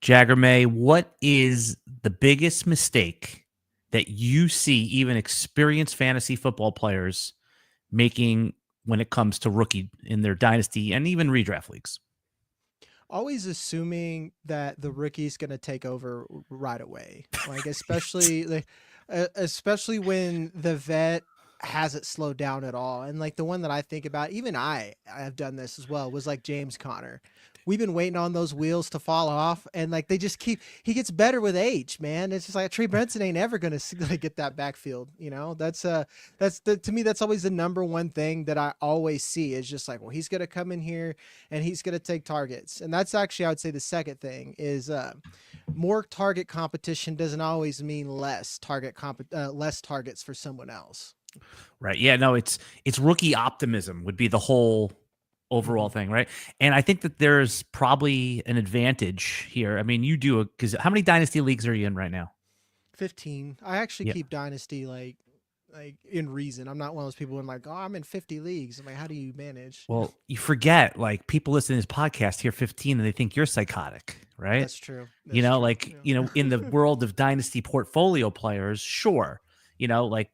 Jagger May, what is the biggest mistake that you see even experienced fantasy football players making when it comes to rookie in their dynasty and even redraft leagues? Always assuming that the rookie's going to take over right away. Like especially when the vet hasn't slowed down at all. And like the one that I think about, even I have done this as well, was like James Conner. We've been waiting on those wheels to fall off, and like they just he gets better with age, man. It's just like Trey Benson ain't ever gonna get that backfield. To me, that's always the number one thing that I always see is just like, well, he's gonna come in here and he's gonna take targets, and that's actually, I would say, the second thing is more target competition doesn't always mean less targets for someone else. Right. Yeah, no, it's rookie optimism would be the whole overall Mhm. thing, right? And I think that there's probably an advantage here. I mean, you do it because how many dynasty leagues are you in right now? 15. I actually Yeah. keep Dynasty like in reason. I'm not one of those people who like, oh, I'm in 50 leagues. I'm like, how do you manage? Well, you forget like people listen to this podcast hear 15 and they think you're psychotic, right? That's true. That's true. Like, Yeah. in the world of dynasty portfolio players, sure. Like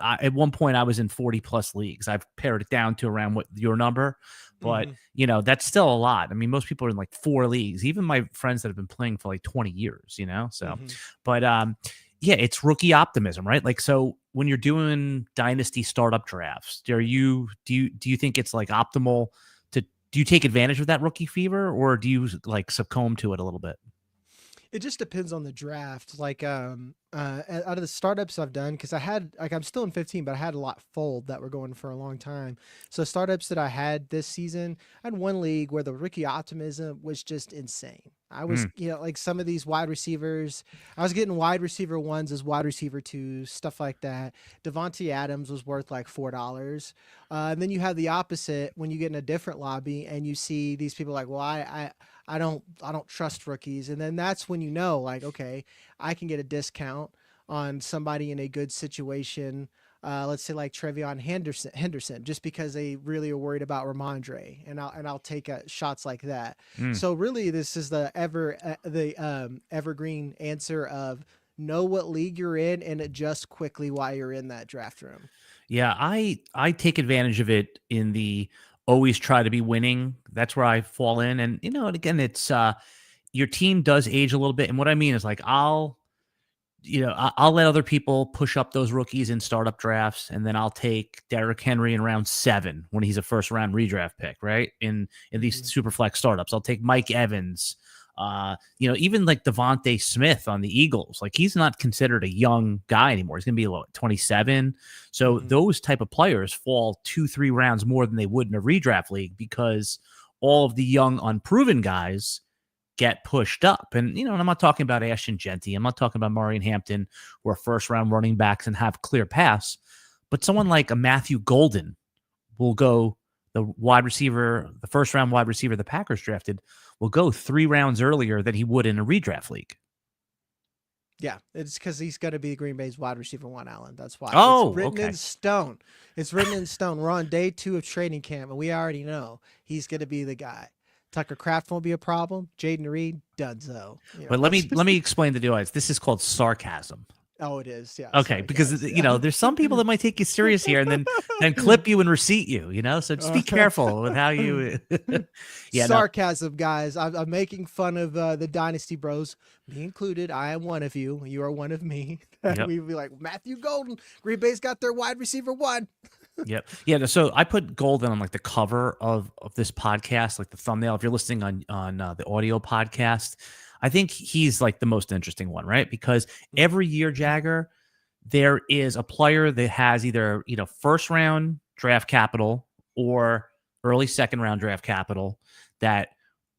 at one point I was in 40 plus leagues. I've pared it down to around what your number, but hmm that's still a lot. I mean, most people are in like 4 leagues, even my friends that have been playing for like 20 years. So, hmm but yeah, it's rookie optimism, right? Like, so when you're doing dynasty startup drafts, do you think it's like optimal to do you take advantage of that rookie fever, or do you like succumb to it a little bit? It just depends on the draft. Like out of the startups I've done, because I had like I'm still in 15, but I had a lot fold that were going for a long time. So startups that I had this season, I had one league where the rookie optimism was just insane. I was, Mm, like some of these wide receivers, I was getting wide receiver ones as wide receiver twos, stuff like that. Devontae Adams was worth like $4. And then you have the opposite when you get in a different lobby and you see these people like, well, I don't trust rookies. And then that's when you know, like, okay, I can get a discount on somebody in a good situation. Let's say like Trevion Henderson, just because they really are worried about Ramondre, and I'll take shots like that. mm. So really, this is the evergreen answer of know what league you're in and adjust quickly while you're in that draft room. Yeah, I take advantage of it in the always try to be winning. That's where I fall in, and and again, it's your team does age a little bit, and what I mean is like I'll let other people push up those rookies in startup drafts, and then I'll take Derrick Henry in round 7 when he's a first round redraft pick, right? In these Mhm. super flex startups, I'll take Mike Evans. Even like Devontae Smith on the Eagles, like he's not considered a young guy anymore. He's gonna be 27. So Mhm. those type of players fall 2-3 rounds more than they would in a redraft league because all of the young unproven guys get pushed up. And I'm not talking about Ashton Jeanty. I'm not talking about Murray and Hampton, who are first round running backs and have clear paths. But someone like a Matthew Golden will go the first round wide receiver the Packers drafted will go 3 rounds earlier than he would in a redraft league. Yeah, it's because he's going to be Green Bay's wide receiver one, Allen. That's why. It's Oh, written in okay. stone. It's written in stone. We're on day 2 of training camp, and we already know he's going to be the guy. Tucker Kraft won't be a problem. Jaden Reed, Dunzo. But let That's me let just. me explain the nuance. This is called sarcasm. Oh, it is. Yeah. Okay, Sorry, because guys. Yeah. there's some people that might take you serious here and then clip you and receipt you. So just be careful with how you. Yeah, no, Sarcasm, guys. I'm making fun of the Dynasty Bros, me included. I am one of you. You are one of me. yep. We'd be like Matthew Golden. Green Bay's got their wide receiver one. Yep. Yeah. So I put Golden on like the cover of this podcast, like the thumbnail. If you're listening on the audio podcast, I think he's like the most interesting one, right? Because every year, Jagger, there is a player that has either first round draft capital or early second round draft capital that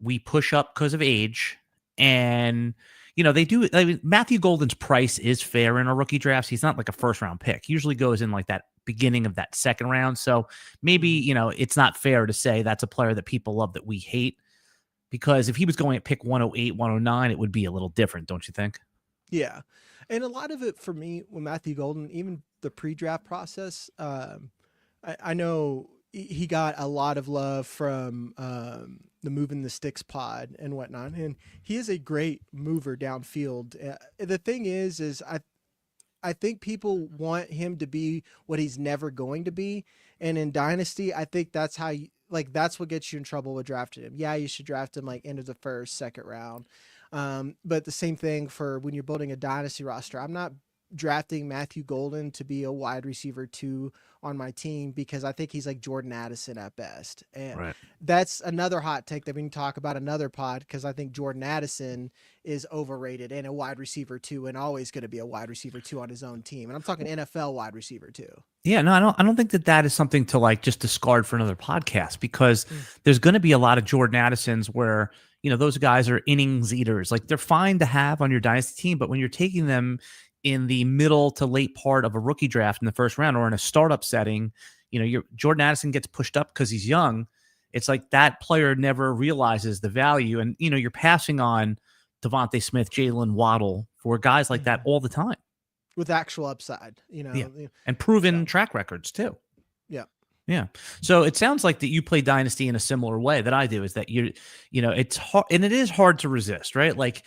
we push up because of age, and they do. I mean, Matthew Golden's price is fair in a rookie drafts. He's not like a first round pick. He usually goes in like that beginning of that second round. So maybe Mhm. it's not fair to say that's a player that people love that we hate, because if he was going at pick 108, 109, it would be a little different, don't you think? Yeah. And a lot of it for me with Matthew Golden, even the pre-draft process, I know he got a lot of love from the moving the sticks pod and whatnot. And he is a great mover downfield. The thing is I think people want him to be what he's never going to be. And in Dynasty, I think that's how you, like, that's what gets you in trouble with drafting him. Yeah, you should draft him like into the first, second round. But the same thing for when you're building a Dynasty roster. I'm not drafting Matthew Golden to be a wide receiver 2 on my team because I think he's like Jordan Addison at best. And that's another hot take that we can talk about another pod, because I think Jordan Addison is overrated and a wide receiver 2 and always going to be a wide receiver 2 on his own team. And I'm talking NFL wide receiver 2. Yeah, no, I don't think that is something to like just discard for another podcast, because there's going to be a lot of Jordan Addisons where, you know, those guys are innings eaters. Like, they're fine to have on your dynasty team, but when you're taking them in the middle to late part of a rookie draft in the first round or in a startup setting, you know, your Jordan Addison gets pushed up because he's young. It's like that player never realizes the value. And, you know, you're passing on Devontae Smith, Jalen Waddle for guys like that all the time. With actual upside, you know. Yeah. And proven track records too. Yeah. Yeah. So it sounds like that you play Dynasty in a similar way that I do, is that you know, it's hard, and it is hard to resist, right? Like,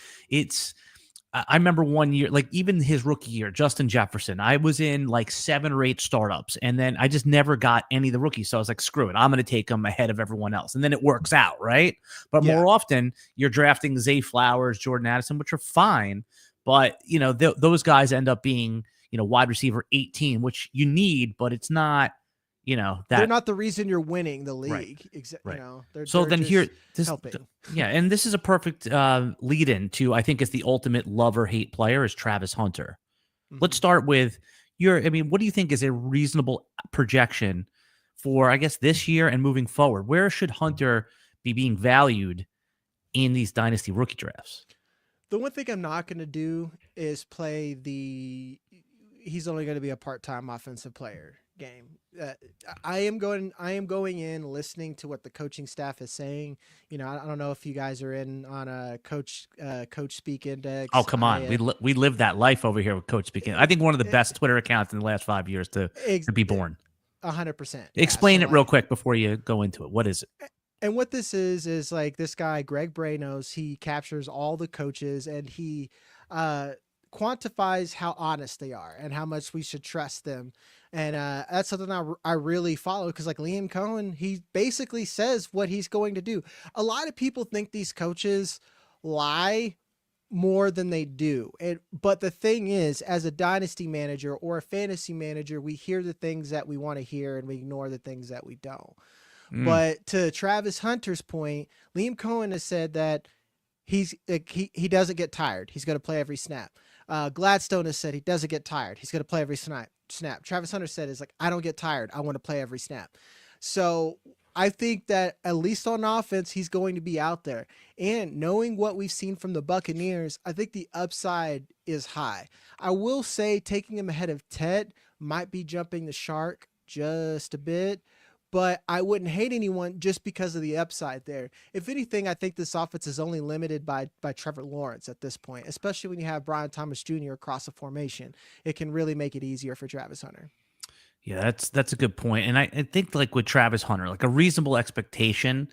I remember one year, like even his rookie year, Justin Jefferson, I was in like 7 or 8 startups, and then I just never got any of the rookies. So I was like, screw it, I'm going to take them ahead of everyone else. And then it works out, right? But more often you're drafting Zay Flowers, Jordan Addison, which are fine. But, you know, those guys end up being, you know, wide receiver 18, which you need, but it's not, you know, that they're not the reason you're winning the league. Right. You know, so then here, helping. Yeah. And this is a perfect lead in to, I think, is the ultimate love or hate player is Travis Hunter. Let's start with what do you think is a reasonable projection for, I guess, this year and moving forward? Where should Hunter be being valued in these dynasty rookie drafts? The one thing I'm not going to do is play he's only going to be a part-time offensive player game. I am going in listening to what the coaching staff is saying. You know, I don't know if you guys are in on a coach speak index. Oh, come on. We live that life over here with Coach Speak. I think one of the best Twitter accounts in the last 5 years to be born. 100%. Explain it real quick before you go into it. What is it? And what this is like, this guy, Greg Branos, he captures all the coaches and he quantifies how honest they are and how much we should trust them. And that's something I really follow, because like Liam Cohen, he basically says what he's going to do. A lot of people think these coaches lie more than they do. But the thing is, as a dynasty manager or a fantasy manager, we hear the things that we want to hear and we ignore the things that we don't. But to Travis Hunter's point, Liam Cohen has said that he doesn't get tired. He's going to play every snap. Gladstone has said he doesn't get tired. He's going to play every snap. Travis Hunter said is like, I don't get tired. I want to play every snap. So I think that at least on offense, he's going to be out there. And knowing what we've seen from the Buccaneers, I think the upside is high. I will say taking him ahead of Ted might be jumping the shark just a bit, but I wouldn't hate anyone just because of the upside there. If anything, I think this offense is only limited by Trevor Lawrence at this point, especially when you have Brian Thomas Jr. across the formation. It can really make it easier for Travis Hunter. Yeah, that's a good point. And I think like with Travis Hunter, like a reasonable expectation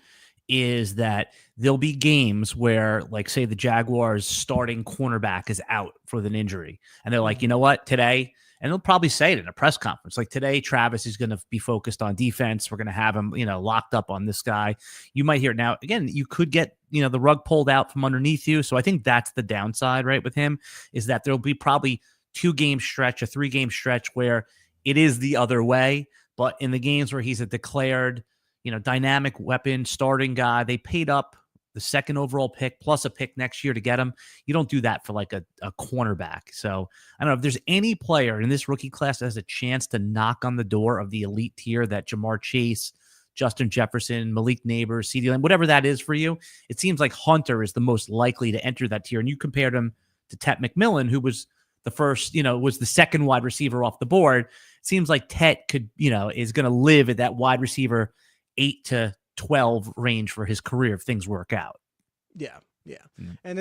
is that there'll be games where, like, say the Jaguars starting cornerback is out with an injury. And they're like, you know what, today, and they'll probably say it in a press conference, like, today, Travis is going to be focused on defense. We're going to have him, you know, locked up on this guy. You might hear it now. Again, you could get, you know, the rug pulled out from underneath you. So I think that's the downside, right, with him, is that there'll be probably 2-game stretch, a 3-game stretch where it is the other way. But in the games where he's a declared, you know, dynamic weapon, starting guy, they paid up the 2nd overall pick plus a pick next year to get him. You don't do that for like a cornerback. So I don't know if there's any player in this rookie class that has a chance to knock on the door of the elite tier that Jamar Chase, Justin Jefferson, Malik Neighbors, CeeDee Lamb, whatever that is for you. It seems like Hunter is the most likely to enter that tier. And you compared him to Tet McMillan, who was the first, you know, was the 2nd wide receiver off the board. It seems like Tet could, you know, is going to live at that wide receiver 8 to 12 range for his career if things work out. Yeah. Yeah, Mm. and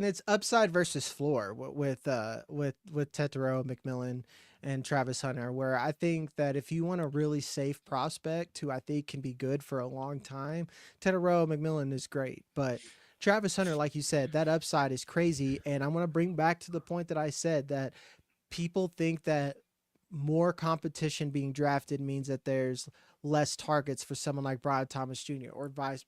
it's upside versus floor with Tetero, McMillan, and Travis Hunter. Where I think that if you want a really safe prospect who I think can be good for a long time, Tetero, McMillan is great, but Travis Hunter, like you said, that upside is crazy. And I'm gonna bring back to the point that I said that people think that more competition being drafted means that there's less targets for someone like Brian Thomas Jr. or vice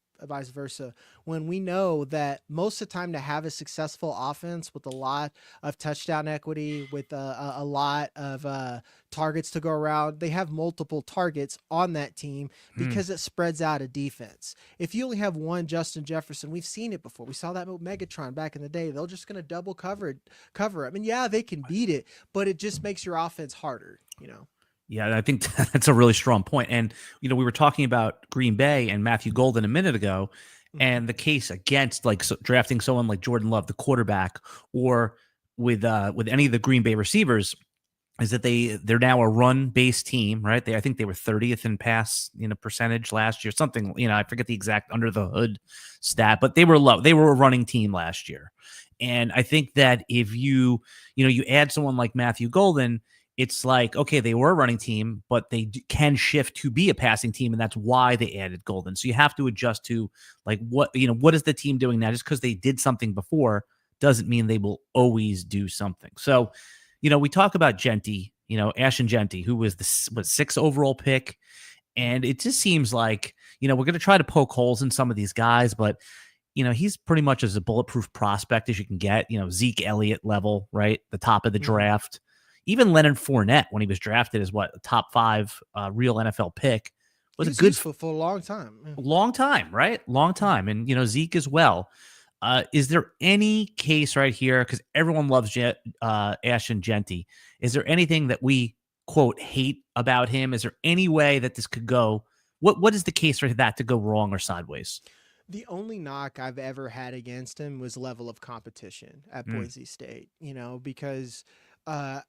versa. When we know that most of the time to have a successful offense with a lot of touchdown equity, with a lot of targets to go around, they have multiple targets on that team Mm. because it spreads out a defense. If you only have one Justin Jefferson, we've seen it before. We saw that with Megatron back in the day. They're just going to double cover it. I mean, yeah, they can beat it, but it just makes your offense harder, you know? Yeah, I think that's a really strong point. And, we were talking about Green Bay and Matthew Golden a minute ago, Mhm. and the case against drafting someone like Jordan Love, the quarterback, or with any of the Green Bay receivers, is that they're now a run based team, right? I think they were 30th in pass, percentage last year, something, I forget the exact under the hood stat, but they were low. They were a running team last year. And I think that if you add someone like Matthew Golden, it's like, okay, they were a running team, but they can shift to be a passing team. And that's why they added Golden. So you have to adjust to like, what is the team doing now? Just because they did something before doesn't mean they will always do something. So, we talk about Jeanty, Ashton Jeanty, who was the sixth overall pick. And it just seems like, we're going to try to poke holes in some of these guys, but, he's pretty much as a bulletproof prospect as you can get, Zeke Elliott level, right? The top of the Mhm. draft. Even Leonard Fournette, when he was drafted as a top 5 real NFL pick, was He a was good useful for a long time. Yeah. long time, right? Long time. And, Zeke as well. Is there any case right here? Because everyone loves Ashton Jeanty. Is there anything that we, quote, hate about him? Is there any way that this could go? What is the case for that to go wrong or sideways? The only knock I've ever had against him was level of competition at Mm, Boise State, because uh,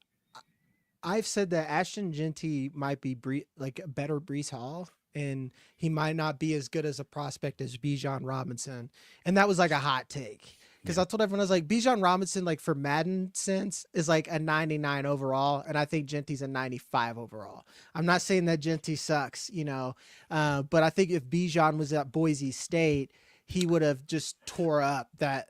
I've said that Ashton Jeanty might be like a better Brees Hall, and he might not be as good as a prospect as Bijan Robinson. And that was like a hot take. Because yeah. I told everyone, I was like, Bijan Robinson, like for Madden sense, is like a 99 overall. And I think Genty's a 95 overall. I'm not saying that Jeanty sucks, but I think if Bijan was at Boise State, he would have just tore up that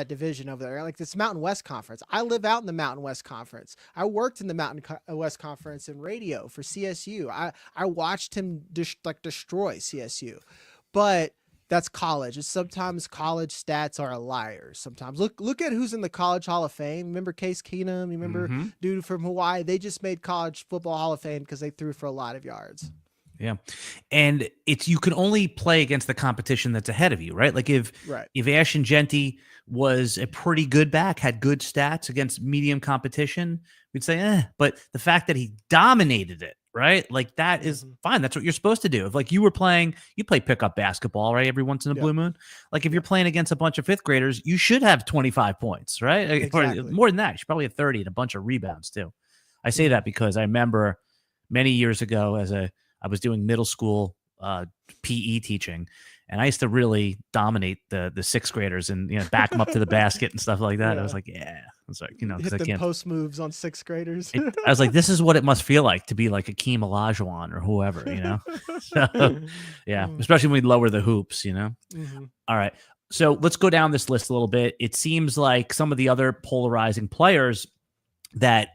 division over there. Like this Mountain West Conference. I live out in the Mountain West Conference. I worked in the West Conference in radio for CSU. I watched him destroy CSU, but that's college. And sometimes college stats are liars. Sometimes look at who's in the College Hall of Fame. Remember Case Keenum? You remember Mm-hmm. dude from Hawaii? They just made College Football Hall of Fame because they threw for a lot of yards. Yeah. And you can only play against the competition that's ahead of you, right? Like Right. if Ashton Jeanty was a pretty good back, had good stats against medium competition, we'd say, but the fact that he dominated it, right? Like that is Mhm. fine. That's what you're supposed to do. If like you play pickup basketball, right? Every once in a Yep. blue moon. Like if you're Yep. playing against a bunch of fifth graders, you should have 25 points, right? Or Exactly. more than that. You should probably have 30 and a bunch of rebounds too. I say Mhm. that because I remember many years ago I was doing middle school PE teaching, and I used to really dominate the sixth graders and back them up to the basket and stuff like that. I was Yeah. like, yeah, it's like because Hit I them can't. post moves on sixth graders. I was like, this is what it must feel like to be like Akeem Olajuwon or whoever. So yeah, Mm. especially when we lower the hoops. Mhm. All right, so let's go down this list a little bit. It seems like some of the other polarizing players that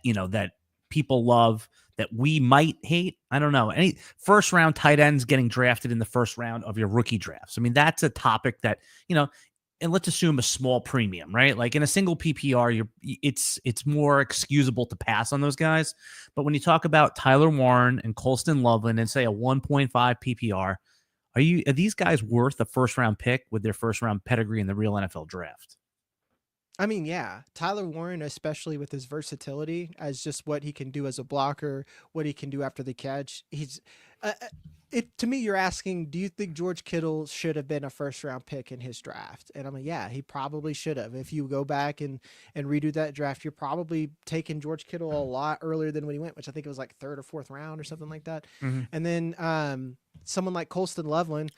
people love that we might hate. I don't know. Any first round tight ends getting drafted in the first round of your rookie drafts. I mean, that's a topic that, and let's assume a small premium, right? Like in a single PPR, it's more excusable to pass on those guys. But when you talk about Tyler Warren and Colston Loveland and say a 1.5 PPR, are these guys worth a first round pick with their first round pedigree in the real NFL draft? I mean, yeah, Tyler Warren, especially with his versatility as just what he can do as a blocker, what he can do after the catch. To me, you're asking, do you think George Kittle should have been a first round pick in his draft? And I'm like, yeah, he probably should have. If you go back and redo that draft, you're probably taking George Kittle a lot earlier than when he went, which I think it was like third or fourth round or something like that. Mm-hmm. And then someone like Colston Loveland,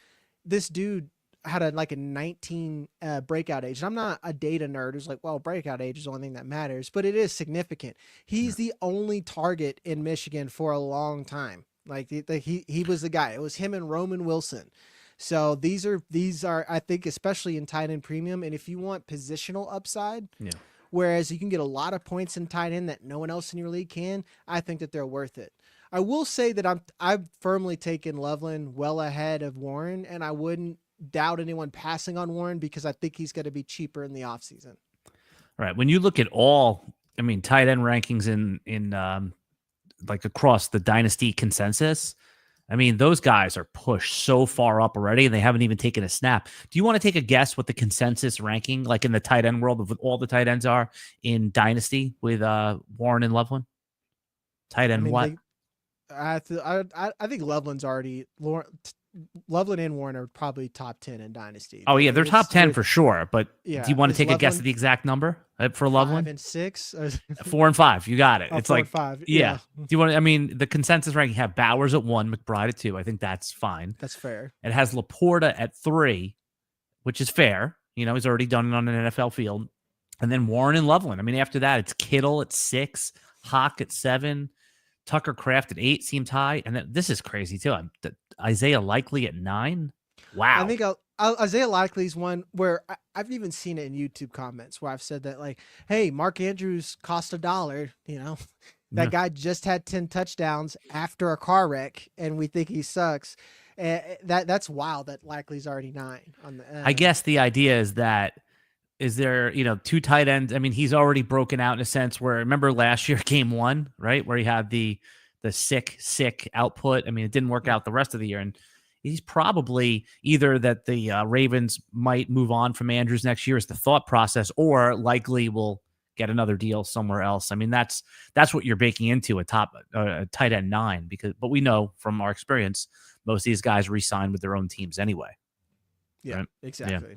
this dude had like a 19 breakout age. And I'm not a data nerd who's like, well, breakout age is the only thing that matters, but it is significant. He's the only target in Michigan for a long time. Like he was the guy. It was him and Roman Wilson. So these are I think, especially in tight end premium. And if you want positional upside, whereas you can get a lot of points in tight end that no one else in your league can, I think that they're worth it. I will say that I've firmly taken Loveland well ahead of Warren, and I wouldn't doubt anyone passing on Warren because I think he's going to be cheaper in the offseason. Right. When you look at tight end rankings in like across the Dynasty consensus, those guys are pushed so far up already, and they haven't even taken a snap. Do you want to take a guess what the consensus ranking, like in the tight end world, of all the tight ends are in Dynasty with Warren and Loveland? Tight end I think Loveland's already Loveland and Warren are probably top 10 in Dynasty. Oh yeah, they're top 10 for sure. But do you want to take a guess at the exact number for Loveland? 5 and 6, 4 and 5. You got it. Oh, it's 4 like and 5. Yeah. Do you want to? The consensus ranking have Bowers at 1, McBride at 2. I think that's fine. That's fair. It has Laporta at 3, which is fair. He's already done it on an NFL field. And then Warren and Loveland. After that, it's Kittle at 6, Hawk at 7. Tucker Kraft at 8 seems high, and this is crazy too. Isaiah Likely at 9. Wow. I think Isaiah Likely's one where I've even seen it in YouTube comments where I've said that, like, hey, Mark Andrews cost $1. That guy just had 10 touchdowns after a car wreck, and we think he sucks. That's wild that Likely's already 9 on the. I guess the idea is that. Is there, 2 tight ends? He's already broken out in a sense where, remember last year, game 1, right? Where he had the sick output. It didn't work out the rest of the year. And he's probably either that the Ravens might move on from Andrews next year is the thought process, or likely will get another deal somewhere else. That's what you're baking into a tight end 9, but we know from our experience, most of these guys re-sign with their own teams anyway. Yeah, right? Exactly.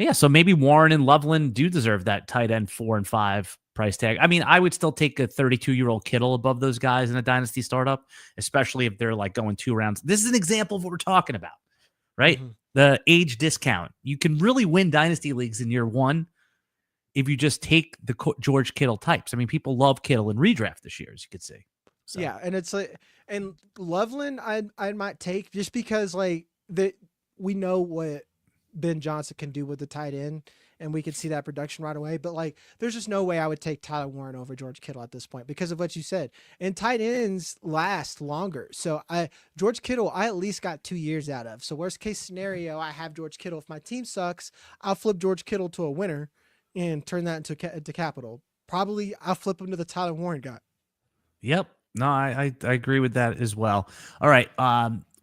Yeah, so maybe Warren and Loveland do deserve that tight end 4 and 5 price tag. I would still take a 32-year-old Kittle above those guys in a Dynasty startup, especially if they're like going 2 rounds. This is an example of what we're talking about, right? Mm-hmm. The age discount. You can really win Dynasty leagues in year 1 if you just take the George Kittle types. People love Kittle in redraft this year, as you could see. So. Yeah, and it's like, and Loveland I might take just because we know what Ben Johnson can do with the tight end, and we could see that production right away. But there's just no way I would take Tyler Warren over George Kittle at this point because of what you said. And tight ends last longer. So George Kittle, I at least got 2 years out of. So worst case scenario, I have George Kittle. If my team sucks, I'll flip George Kittle to a winner and turn that into capital. Probably I'll flip him to the Tyler Warren guy. Yep. No, I agree with that as well. All right.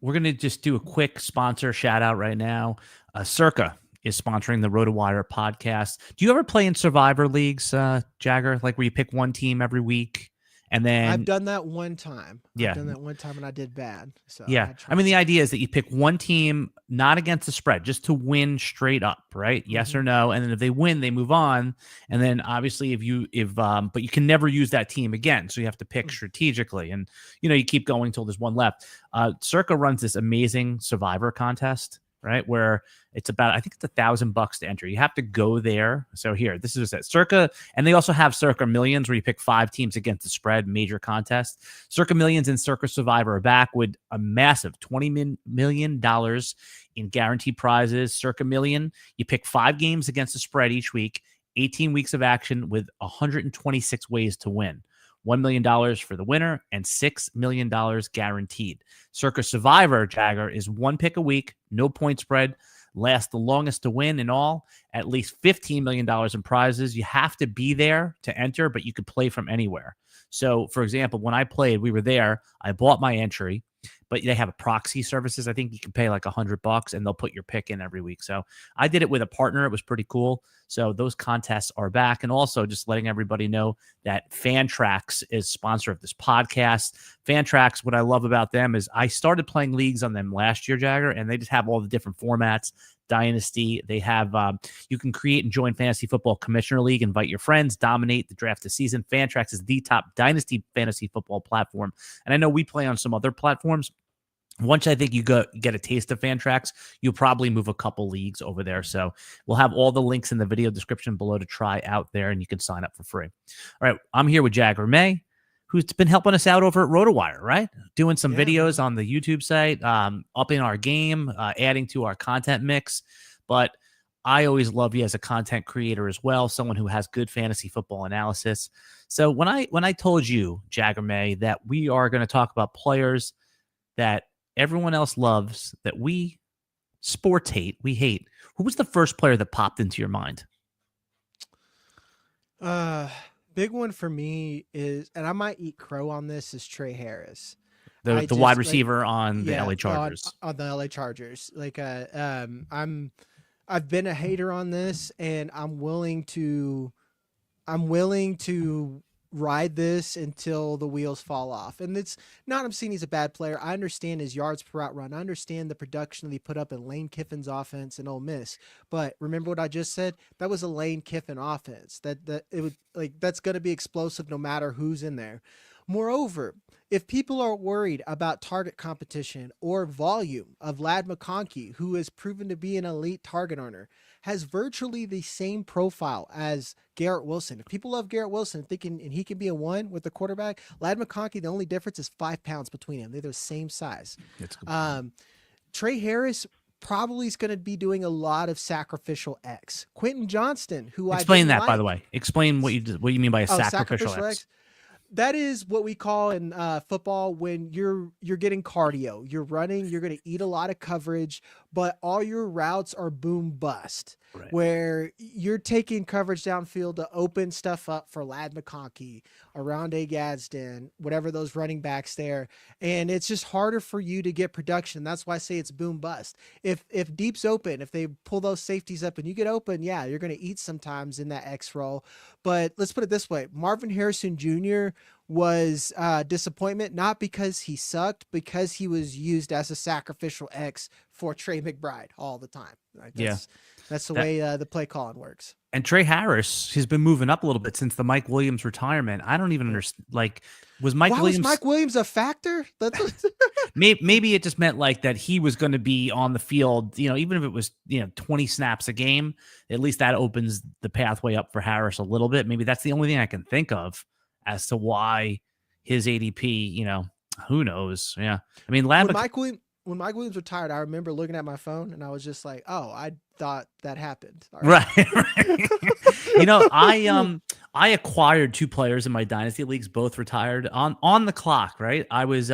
We're going to just do a quick sponsor shout out right now. Circa is sponsoring the RotoWire podcast. Do you ever play in Survivor leagues, Jagger? Like where you pick one team every week and then I've done that one time. Yeah. I've done that one time and I did bad. So yeah. The idea is that you pick one team, not against the spread, just to win straight up, right? Yes or no. And then if they win, they move on. And then obviously but you can never use that team again. So you have to pick strategically and, you keep going until there's one left. Circa runs this amazing Survivor contest, right? Where it's about, I think it's $1,000 to enter. You have to go there. So here, this is at Circa. And they also have Circa Millions where you pick 5 teams against the spread, major contest. Circa Millions and Circa Survivor are back with a massive $20 million in guaranteed prizes. Circa Million, you pick 5 games against the spread each week, 18 weeks of action with 126 ways to win. $1 million for the winner and $6 million guaranteed. Circa Survivor, Jagger, is 1 pick a week, no point spread, lasts the longest to win in all, at least $15 million in prizes. You have to be there to enter, but you could play from anywhere. So, for example, when I played, we were there, I bought my entry, but they have a proxy services. I think you can pay like $100 and they'll put your pick in every week. So I did it with a partner. It was pretty cool. So those contests are back. And also just letting everybody know that Fantrax is sponsor of this podcast. Fantrax, what I love about them is I started playing leagues on them last year, Jagger, and they just have all the different formats. Dynasty. They have, you can create and join Fantasy Football Commissioner League, invite your friends, dominate the draft this season. Fantrax is the top Dynasty fantasy football platform. And I know we play on some other platforms, Once I think you get a taste of Fantrax, you'll probably move a couple leagues over there. So we'll have all the links in the video description below to try out there, and you can sign up for free. All right, I'm here with Jagger May, who's been helping us out over at RotoWire, right? Doing some videos on the YouTube site, upping our game, adding to our content mix. But I always love you as a content creator as well, someone who has good fantasy football analysis. So when I told you, Jagger May, that we are going to talk about players that everyone else loves, that we sports hate, we hate, who was the first player that popped into your mind? Big one for me is, and I might eat crow on this, is Trey Harris. The wide receiver on the LA Chargers. On the LA Chargers. I've been a hater on this, and I'm willing to ride this until the wheels fall off. And it's not I'm saying he's a bad player. I understand his yards per route run. I understand the production that he put up in Lane Kiffin's offense in Ole Miss. But remember what I just said? That was a Lane Kiffin offense. That's going to be explosive no matter who's in there. Moreover, if people are worried about target competition or volume of Ladd McConkey, who has proven to be an elite target earner, has virtually the same profile as Garrett Wilson. If people love Garrett Wilson thinking and he can be a one with the quarterback, Ladd McConkey, the only difference is 5 pounds between them. They're the same size. Trey Harris probably is going to be doing a lot of sacrificial X. Quentin Johnston, who explain that, by the way. Explain what you mean by a sacrificial X. That is what we call in football when you're getting cardio. You're running, you're going to eat a lot of coverage, but all your routes are boom bust, right, where you're taking coverage downfield to open stuff up for Ladd McConkey, around a Gadsden, whatever those running backs there. And it's just harder for you to get production. That's why I say it's boom bust. If deep's open, if they pull those safeties up and you get open, yeah, you're going to eat sometimes in that X roll. But let's put it this way. Marvin Harrison Jr. was disappointment, not because he sucked, because he was used as a sacrificial X for Trey McBride all the time. That's the way the play calling works. And Trey Harris has been moving up a little bit since the Mike Williams retirement. I don't even understand. Like, was Mike Williams a factor? Maybe it just meant like that he was going to be on the field, even if it was, 20 snaps a game, at least that opens the pathway up for Harris a little bit. Maybe that's the only thing I can think of as to why his ADP, who knows? Yeah. I mean, when Mike Williams retired, I remember looking at my phone and I was just like, oh, I thought that happened. Right. I acquired 2 players in my Dynasty leagues, both retired on the clock, right? I was,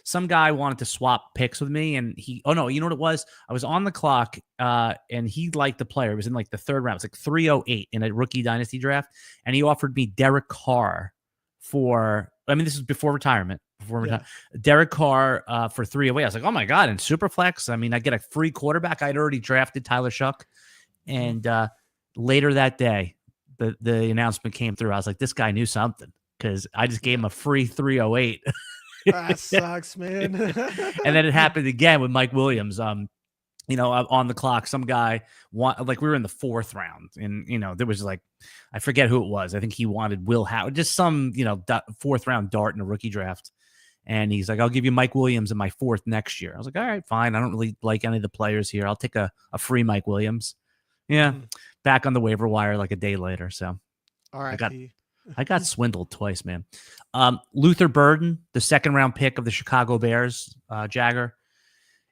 some guy wanted to swap picks with me and you know what it was? I was on the clock and he liked the player. It was in like the 3rd round. It's like 308 in a rookie Dynasty draft. And he offered me Derek Carr this is before retirement. Derek Carr for 308. I was like, oh my God. And Superflex, I get a free quarterback. I'd already drafted Tyler Shuck. And later that day, the announcement came through. I was like, this guy knew something because I just gave him a free 308. That sucks, man. And then it happened again with Mike Williams. On the clock, some guy we were in the 4th round and, there was I forget who it was. I think he wanted Will Howard, just some, 4th round dart in a rookie draft. And he's like, I'll give you Mike Williams in my 4th next year. I was like, all right, fine. I don't really like any of the players here. I'll take a free Mike Williams. Yeah. Back on the waiver wire like a day later. So all right. I got swindled twice, man. Luther Burden, the 2nd round pick of the Chicago Bears, Jagger.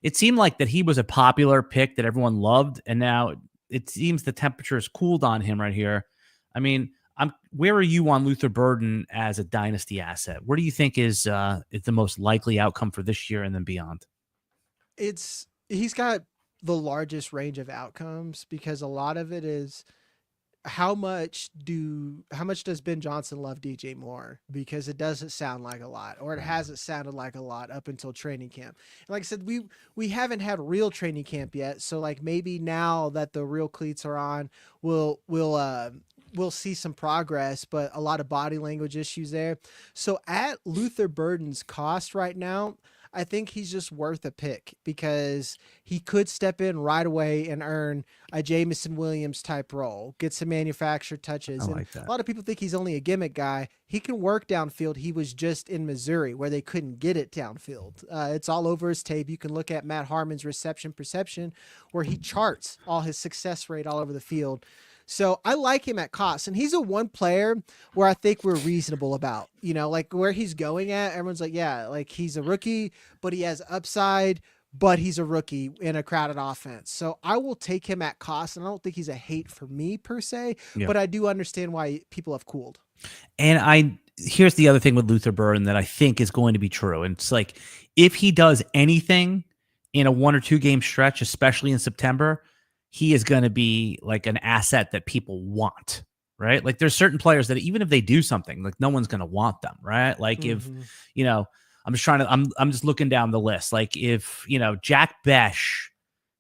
It seemed like that he was a popular pick that everyone loved. And now it seems the temperature has cooled on him right here. Where are you on Luther Burden as a Dynasty asset? Where do you think is the most likely outcome for this year and then beyond? He's got the largest range of outcomes because a lot of it is how much does Ben Johnson love DJ Moore? Because it doesn't sound like a lot, or it hasn't sounded like a lot up until training camp. And like I said, we haven't had real training camp yet. So maybe now that the real cleats are on, we'll see some progress, but a lot of body language issues there. So at Luther Burden's cost right now, I think he's just worth a pick because he could step in right away and earn a Jameson Williams type role, get some manufactured touches. I like that. A lot of people think he's only a gimmick guy. He can work downfield. He was just in Missouri where they couldn't get it downfield. It's all over his tape. You can look at Matt Harmon's reception perception where he charts all his success rate all over the field. So I like him at cost, and he's a one player where I think we're reasonable about, like where he's going at. Everyone's like, yeah, like he's a rookie, but he has upside, but he's a rookie in a crowded offense. So I will take him at cost, and I don't think he's a hate for me per se, but I do understand why people have cooled. And here's the other thing with Luther Burden that I think is going to be true. And it's like, if he does anything in a 1 or 2 game stretch, especially in September, he is going to be like an asset that people want, right? Like there's certain players that even if they do something, like no one's going to want them, right? Like if, I'm just looking down the list. Like if, Jack Besh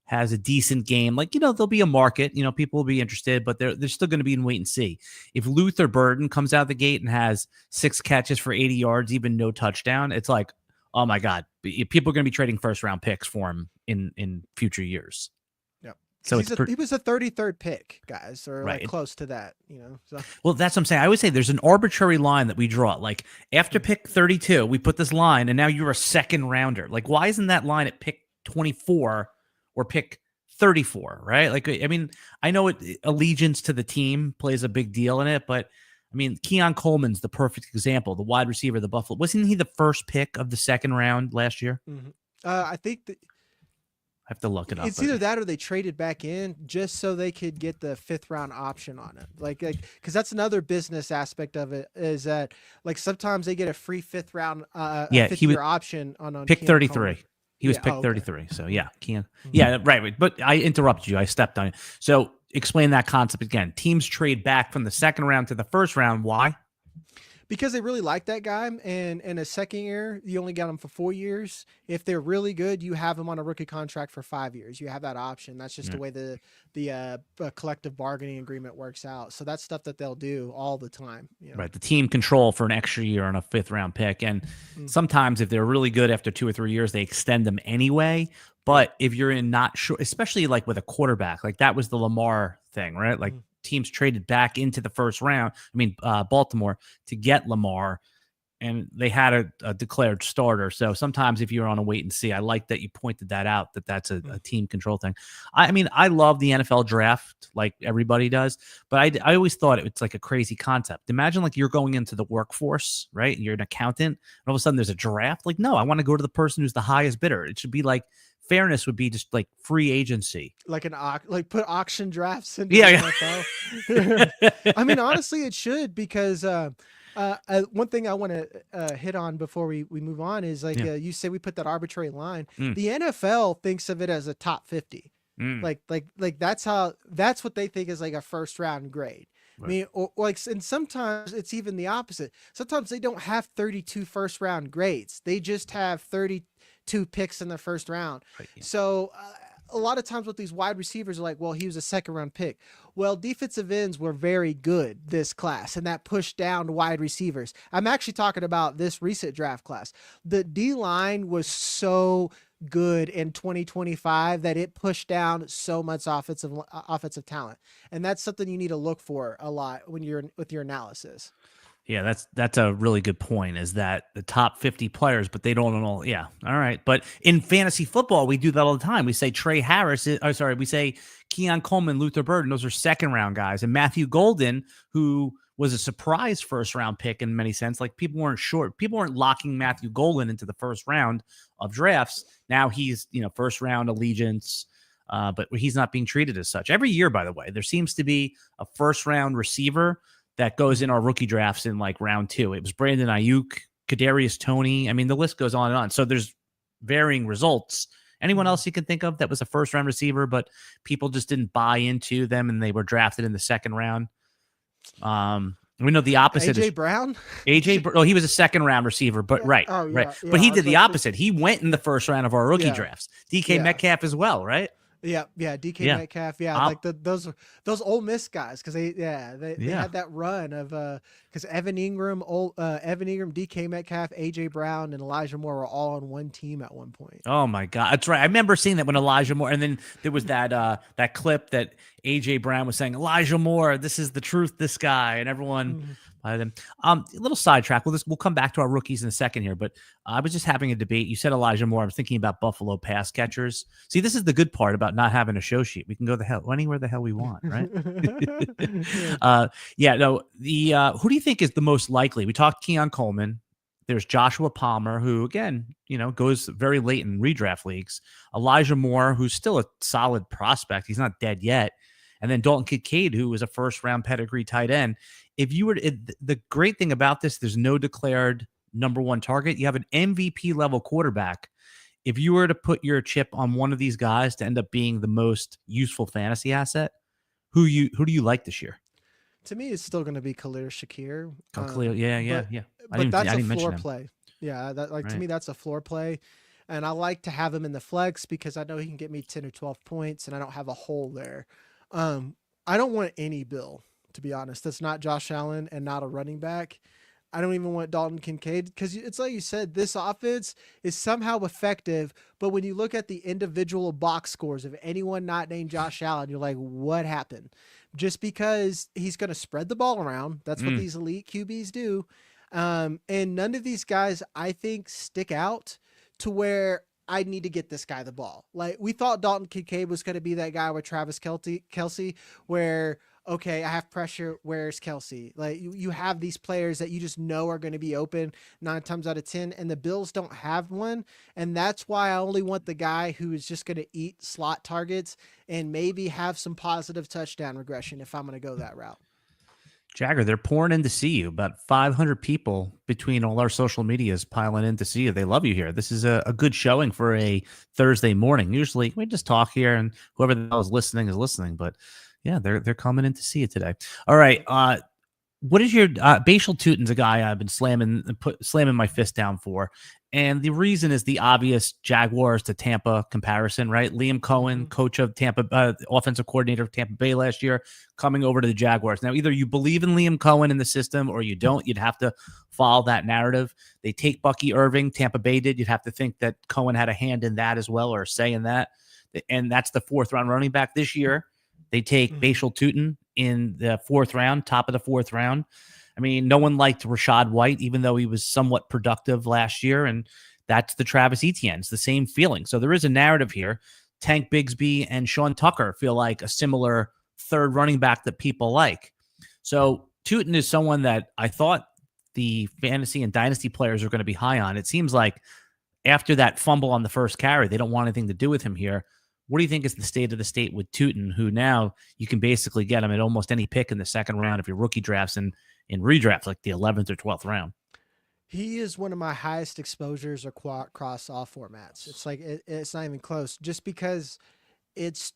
has a decent game, like, there'll be a market, people will be interested, but they're still going to be in wait and see. If Luther Burden comes out the gate and has 6 catches for 80 yards, even no touchdown, it's like, oh my God, people are going to be trading first round picks for him in future years. So he was a 33rd pick, guys, or like close to that, So. Well, that's what I'm saying. I always say there's an arbitrary line that we draw. Like after pick 32, we put this line, and now you're a second rounder. Like, why isn't that line at pick 24 or pick 34? Right? Like, I mean, I know allegiance to the team plays a big deal in it, but I mean, Keon Coleman's the perfect example. The wide receiver of the Buffalo, wasn't he the first pick of the second round last year? Mm-hmm. I think that. I have to look it up. It's either that or they traded back in just so they could get the 5th round option on it. Like, because that's another business aspect of it is that like sometimes they get a free 5th round, 5th year option on pick Keon 33. Coleman. He was picked 33. So yeah, Keon. Mm-hmm. Yeah, right. But I interrupted you. I stepped on you. So explain that concept again. Teams trade back from the second round to the first round. Why? Because they really like that guy, and in a second year, you only got him for 4 years. If they're really good, you have him on a rookie contract for 5 years. You have that option. That's just the way the collective bargaining agreement works out. So that's stuff that they'll do all the time. Right. The team control for an extra year on a 5th round pick. And sometimes if they're really good after 2 or 3 years, they extend them anyway. But if you're not sure, especially like with a quarterback, like that was the Lamar thing, right? Like teams traded back into the first round. I mean, Baltimore to get Lamar, and they had a declared starter. So sometimes if you're on a wait and see, I like that you pointed that out, that's a team control thing. I mean, I love the NFL draft like everybody does, but I always thought it's like a crazy concept. Imagine like you're going into the workforce, right? You're an accountant, and all of a sudden there's a draft. Like, no, I want to go to the person who's the highest bidder. It should be like, fairness would be just like free agency, like put auction drafts into the NFL. I mean, honestly, it should, because one thing I want to hit on before we move on is like you say we put that arbitrary line. The NFL thinks of it as a top 50. Like that's what they think is like a first round grade. Right. I mean, or like, and sometimes it's even the opposite. Sometimes they don't have 32 first round grades. They just have 32 picks in the first round. Right, yeah. So a lot of times with these wide receivers are like, well, he was a second round pick. Well, defensive ends were very good this class, and that pushed down wide receivers. I'm actually talking about this recent draft class. The D line was so good in 2025 that it pushed down so much offensive talent. And that's something you need to look for a lot when you're with your analysis. Yeah, that's a really good point, is that the top 50 players, but they don't know. Yeah. All right. But in fantasy football, we do that all the time. We say Trey Harris, we say Keon Coleman, Luther Burden, those are second round guys. And Matthew Golden, who was a surprise first round pick in many sense. Like people weren't locking Matthew Golden into the first round of drafts. Now he's, first round allegiance, but he's not being treated as such. Every year, by the way, there seems to be a first round receiver that goes in our rookie drafts in like round 2. It was Brandon Ayuk, Kadarius Toney. I mean, the list goes on and on. So there's varying results. Anyone else you can think of that was a first round receiver, but people just didn't buy into them and they were drafted in the second round? We know the opposite. AJ Brown. He was a second round receiver, but right. Yeah, But he did the opposite. He went in the first round of our rookie drafts. DK Metcalf as well, right? Yeah, DK Yeah. Metcalf, yeah, I'll, like those Ole Miss guys, because they yeah. had that run of because Evan Ingram, DK Metcalf, AJ Brown, and Elijah Moore were all on one team at one point. Oh my God, that's right. I remember seeing that when Elijah Moore, and then there was that clip that AJ Brown was saying, Elijah Moore, this is the truth, this guy, and everyone. Mhm. A little sidetrack. We'll come back to our rookies in a second here, but I was just having a debate. You said Elijah Moore. I'm thinking about Buffalo pass catchers. See, this is the good part about not having a show sheet. We can go anywhere the hell we want, right? Yeah. No. Who do you think is the most likely? We talked Keon Coleman. There's Joshua Palmer, who again, goes very late in redraft leagues. Elijah Moore, who's still a solid prospect. He's not dead yet. And then Dalton Kincaid, who was a first-round pedigree tight end. If you were the great thing about this, there's no declared number one target. You have an MVP level quarterback. If you were to put your chip on one of these guys to end up being the most useful fantasy asset, who do you like this year? To me, it's still going to be Khalil Shakir. Yeah. But that's I a didn't mention floor him. play. Yeah, Right. to me, that's a floor play. And I like to have him in the flex because I know he can get me 10 or 12 points and I don't have a hole there. I don't want any Bill, to be honest. That's not Josh Allen and not a running back. I don't even want Dalton Kincaid because it's like you said, this offense is somehow effective. But when you look at the individual box scores of anyone not named Josh Allen, you're like, what happened? Just because he's going to spread the ball around. That's what these elite QBs do. And none of these guys, I think, stick out to where I need to get this guy the ball. Like we thought Dalton Kincaid was going to be that guy with Travis Kelce, where, okay, I have pressure. Where's Kelce? Like you have these players that you just know are going to be open 9 times out of 10, and the Bills don't have one. And that's why I only want the guy who is just going to eat slot targets and maybe have some positive touchdown regression if I'm going to go that route. Jagger, they're pouring in to see you. About 500 people between all our social medias piling in to see you. They love you here. This is a good showing for a Thursday morning. Usually we just talk here and whoever the hell is listening. But yeah, they're coming in to see you today. All right. What is your Bashal Tuten's a guy I've been slamming my fist down for. And the reason is the obvious Jaguars to Tampa comparison, right? Liam Cohen, coach of Tampa, offensive coordinator of Tampa Bay last year, coming over to the Jaguars. Now, either you believe in Liam Cohen in the system or you don't. You'd have to follow that narrative. They take Bucky Irving, Tampa Bay did. You'd have to think that Cohen had a hand in that as well, or a say in that. And that's the 4th-round running back this year. They take Bashal Tuten in the 4th round, top of the 4th round. I mean, no one liked Rachaad White, even though he was somewhat productive last year. And that's the Travis Etienne. It's the same feeling. So there is a narrative here. Tank Bigsby and Sean Tucker feel like a similar 3rd running back that people like. So Tuten is someone that I thought the fantasy and dynasty players are going to be high on. It seems like after that fumble on the first carry, they don't want anything to do with him here. What do you think is the state of the state with Tuten, who now you can basically get him at almost any pick in the 2nd round of your rookie drafts and in redraft, like the 11th or 12th round? He is one of my highest exposures across all formats. It's like it's not even close, just because it's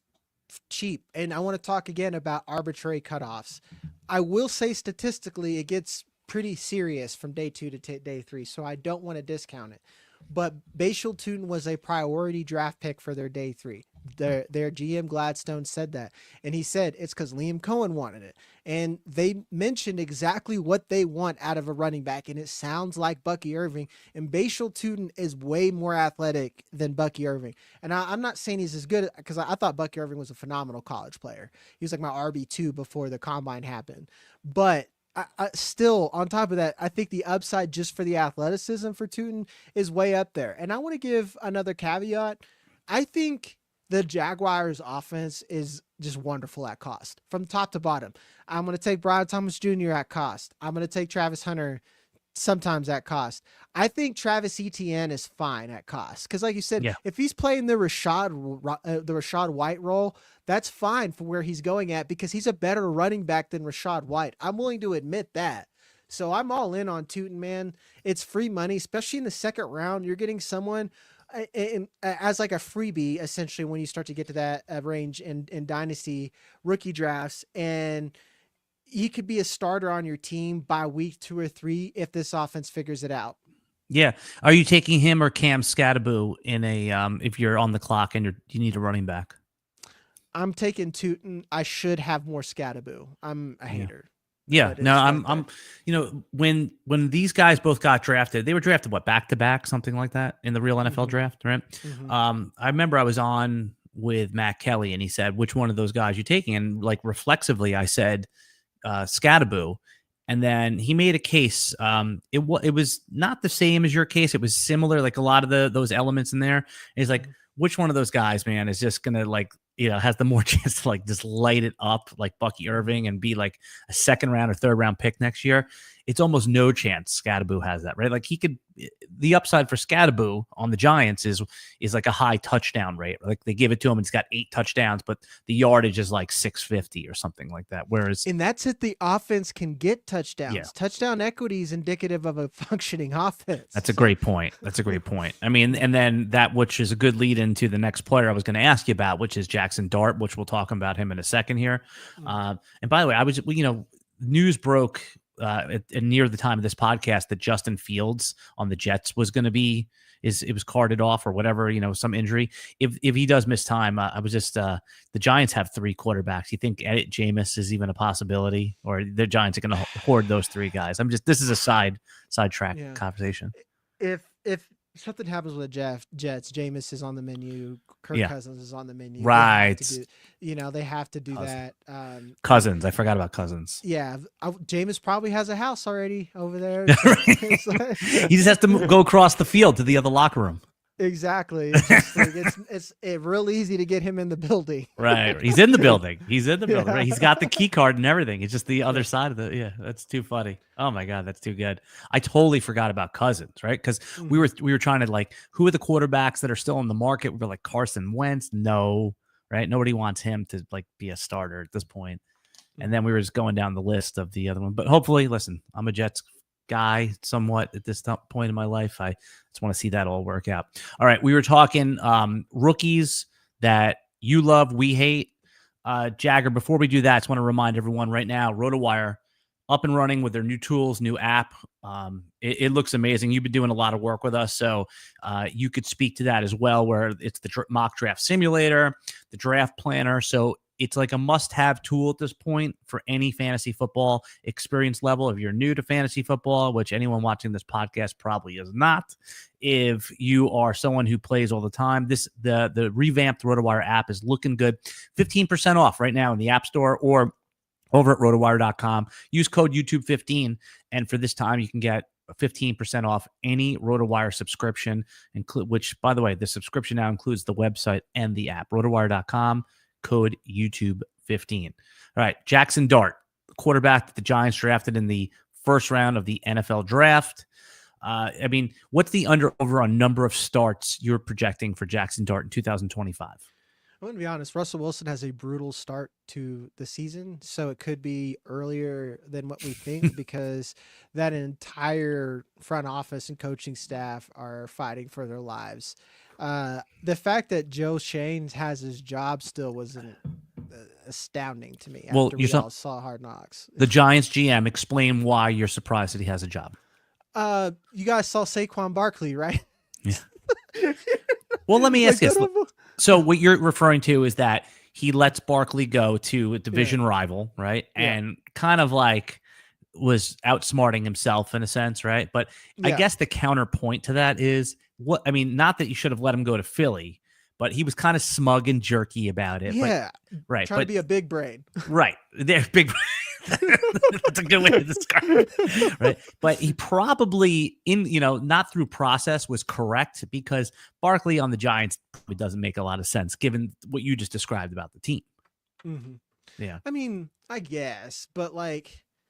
cheap. And I want to talk again about arbitrary cutoffs. I will say statistically, it gets pretty serious from day 2 to day 3, so I don't want to discount it. But Bashal Tuten was a priority draft pick for their day 3. Their GM Gladstone said that. And he said it's because Liam Cohen wanted it. And they mentioned exactly what they want out of a running back. And it sounds like Bucky Irving. And Bashal Tuten is way more athletic than Bucky Irving. And I'm not saying he's as good, because I thought Bucky Irving was a phenomenal college player. He was like my RB2 before the combine happened. But I still, on top of that, I think the upside just for the athleticism for Tuten is way up there. And I want to give another caveat. I think the Jaguars offense is just wonderful at cost from top to bottom. I'm going to take Brian Thomas Jr. at cost. I'm going to take Travis Hunter sometimes at cost. I think Travis Etienne is fine at cost. Because like you said, if he's playing the Rachaad White role, that's fine for where he's going at, because he's a better running back than Rachaad White. I'm willing to admit that. So I'm all in on Tuten, man. It's free money, especially in the 2nd round. You're getting someone as like a freebie, essentially, when you start to get to that range in Dynasty rookie drafts. And he could be a starter on your team by week 2 or 3 if this offense figures it out. Yeah. Are you taking him or Cam Scataboo in a if you're on the clock and you need a running back? I'm taking Tuten. I should have more Scataboo. I'm a hater. Yeah, but no, it's right I'm, there. you know, when these guys both got drafted, they were drafted what, back to back, something like that in the real NFL Mhm. draft, right? Mhm. I remember I was on with Matt Kelly and he said, which one of those guys you taking? And like reflexively, I said, Scataboo. And then he made a case. It was not the same as your case. It was similar, like a lot of those elements in there. And he's like, Mhm. which one of those guys, man, is just gonna like, has the more chance to like just light it up like Bucky Irving and be like a second round or third round pick next year? It's almost no chance Scataboo has that, right? Like he could. The upside for Scataboo on the Giants is like a high touchdown rate. Like they give it to him and he's got 8 touchdowns, but the yardage is like 650 or something like that. Whereas, And that's if the offense can get yeah, touchdowns. Touchdown equity is indicative of a functioning offense. that's a great point. That's a great point. I mean, and then that, which is a good lead into the next player I was going to ask you about, which is Jackson Dart, which we'll talk about him in a second here. And by the way, I was, news broke near the time of this podcast that Justin Fields on the Jets was going to be, it was carted off or whatever, some injury. If he does miss time, I was just, the Giants have 3 quarterbacks. You think Jameis is even a possibility, or the Giants are going to hoard those 3 guys? This is a sidetrack conversation. If something happens with the Jets, Jameis is on the menu. Kirk Cousins is on the menu. Right. They have to do that. Cousins. I forgot about Cousins. Yeah. Jameis probably has a house already over there. He just has to go across the field to the other locker room. Exactly. It's just like it's real easy to get him in the building. Right. He's in the building. Right? He's got the key card and everything. It's just the other side of the. Yeah, that's too funny. Oh my God, that's too good. I totally forgot about Cousins, right? Because we were trying to like, who are the quarterbacks that are still in the market? We were like Carson Wentz. No, right? Nobody wants him to like be a starter at this point. And then we were just going down the list of the other one. But hopefully, listen, I'm a Jets guy somewhat at this point in my life. I just want to see that all work out. All right, we were talking rookies that you love, we hate. Jagger, before we do that, I just want to remind everyone right now, RotoWire up and running with their new tools, new app. It looks amazing. You've been doing a lot of work with us, so you could speak to that as well, where it's the mock draft simulator, the draft planner. So it's like a must-have tool at this point for any fantasy football experience level. If you're new to fantasy football, which anyone watching this podcast probably is not, if you are someone who plays all the time, the revamped RotoWire app is looking good. 15% off right now in the App Store or over at RotoWire.com. Use code YouTube15, and for this time, you can get 15% off any RotoWire subscription, which, by the way, the subscription now includes the website and the app. RotoWire.com. Code YouTube15. All right, Jackson Dart, quarterback that the Giants drafted in the first round of the NFL draft. I mean, what's the over on number of starts you're projecting for Jackson Dart in 2025? I'm going to be honest. Russell Wilson has a brutal start to the season, so it could be earlier than what we think because that entire front office and coaching staff are fighting for their lives. The fact that Joe Shane has his job still was astounding to me. After we all saw Hard Knocks. The Giants GM, explain why you're surprised that he has a job. You guys saw Saquon Barkley, right? Yeah. Well, let me ask you this. So what you're referring to is that he lets Barkley go to a division rival, right? Yeah. And kind of like was outsmarting himself in a sense, right? But I guess the counterpoint to that is not that you should have let him go to Philly, but he was kind of smug and jerky about it. Yeah. But, right. Trying to be a big brain. Right. They're big. That's a good way to describe it. Right. But he probably not through process was correct because Barkley on the Giants probably doesn't make a lot of sense given what you just described about the team. Mm-hmm. Yeah. I mean, I guess, but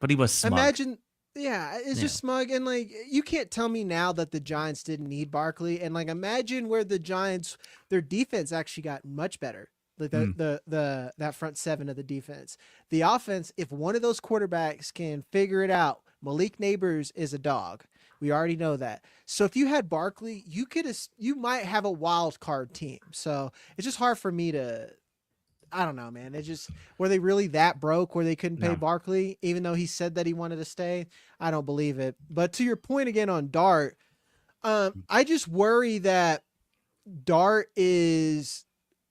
he was smug. Imagine. Yeah, it's just smug. And you can't tell me now that the Giants didn't need Barkley. And imagine where the Giants, their defense actually got much better. Like that front seven of the defense. The offense, if one of those quarterbacks can figure it out, Malik Neighbors is a dog. We already know that. So if you had Barkley, you might have a wild card team. So it's just hard for me to. I don't know, man. Were they really that broke where they couldn't pay Barkley, even though he said that he wanted to stay? I don't believe it. But to your point again on Dart, I just worry that Dart is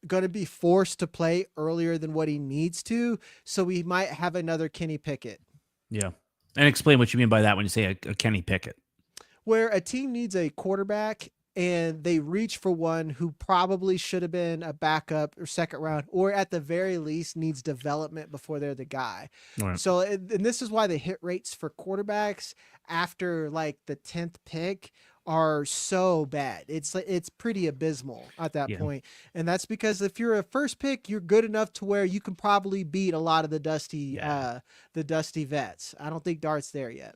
going to be forced to play earlier than what he needs to. So we might have another Kenny Pickett. Yeah. And explain what you mean by that when you say a Kenny Pickett. Where a team needs a quarterback and they reach for one who probably should have been a backup or second round, or at the very least needs development before they're the guy. Right. So, and this is why the hit rates for quarterbacks after like the 10th pick are so bad. It's pretty abysmal at that point. And that's because if you're a first pick, you're good enough to where you can probably beat a lot of the dusty vets. I don't think Dart's there yet.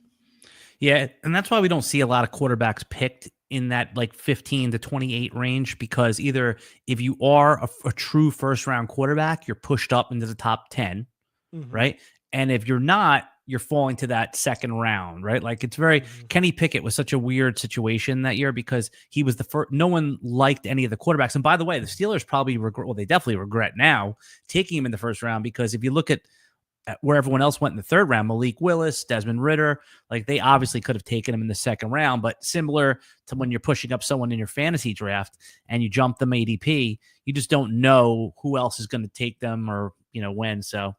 Yeah, and that's why we don't see a lot of quarterbacks picked in that like 15 to 28 range, because either if you are a true first round quarterback, you're pushed up into the top 10, right? And if you're not, you're falling to that second round, right? Like it's very Kenny Pickett was such a weird situation that year because he was the first. No one liked any of the quarterbacks. And by the way, the Steelers probably regret. Well, they definitely regret now taking him in the first round, because if you look at where everyone else went in the third round, Malik Willis, Desmond Ridder, like they obviously could have taken him in the second round, but similar to when you're pushing up someone in your fantasy draft and you jump them ADP, you just don't know who else is going to take them or, when. So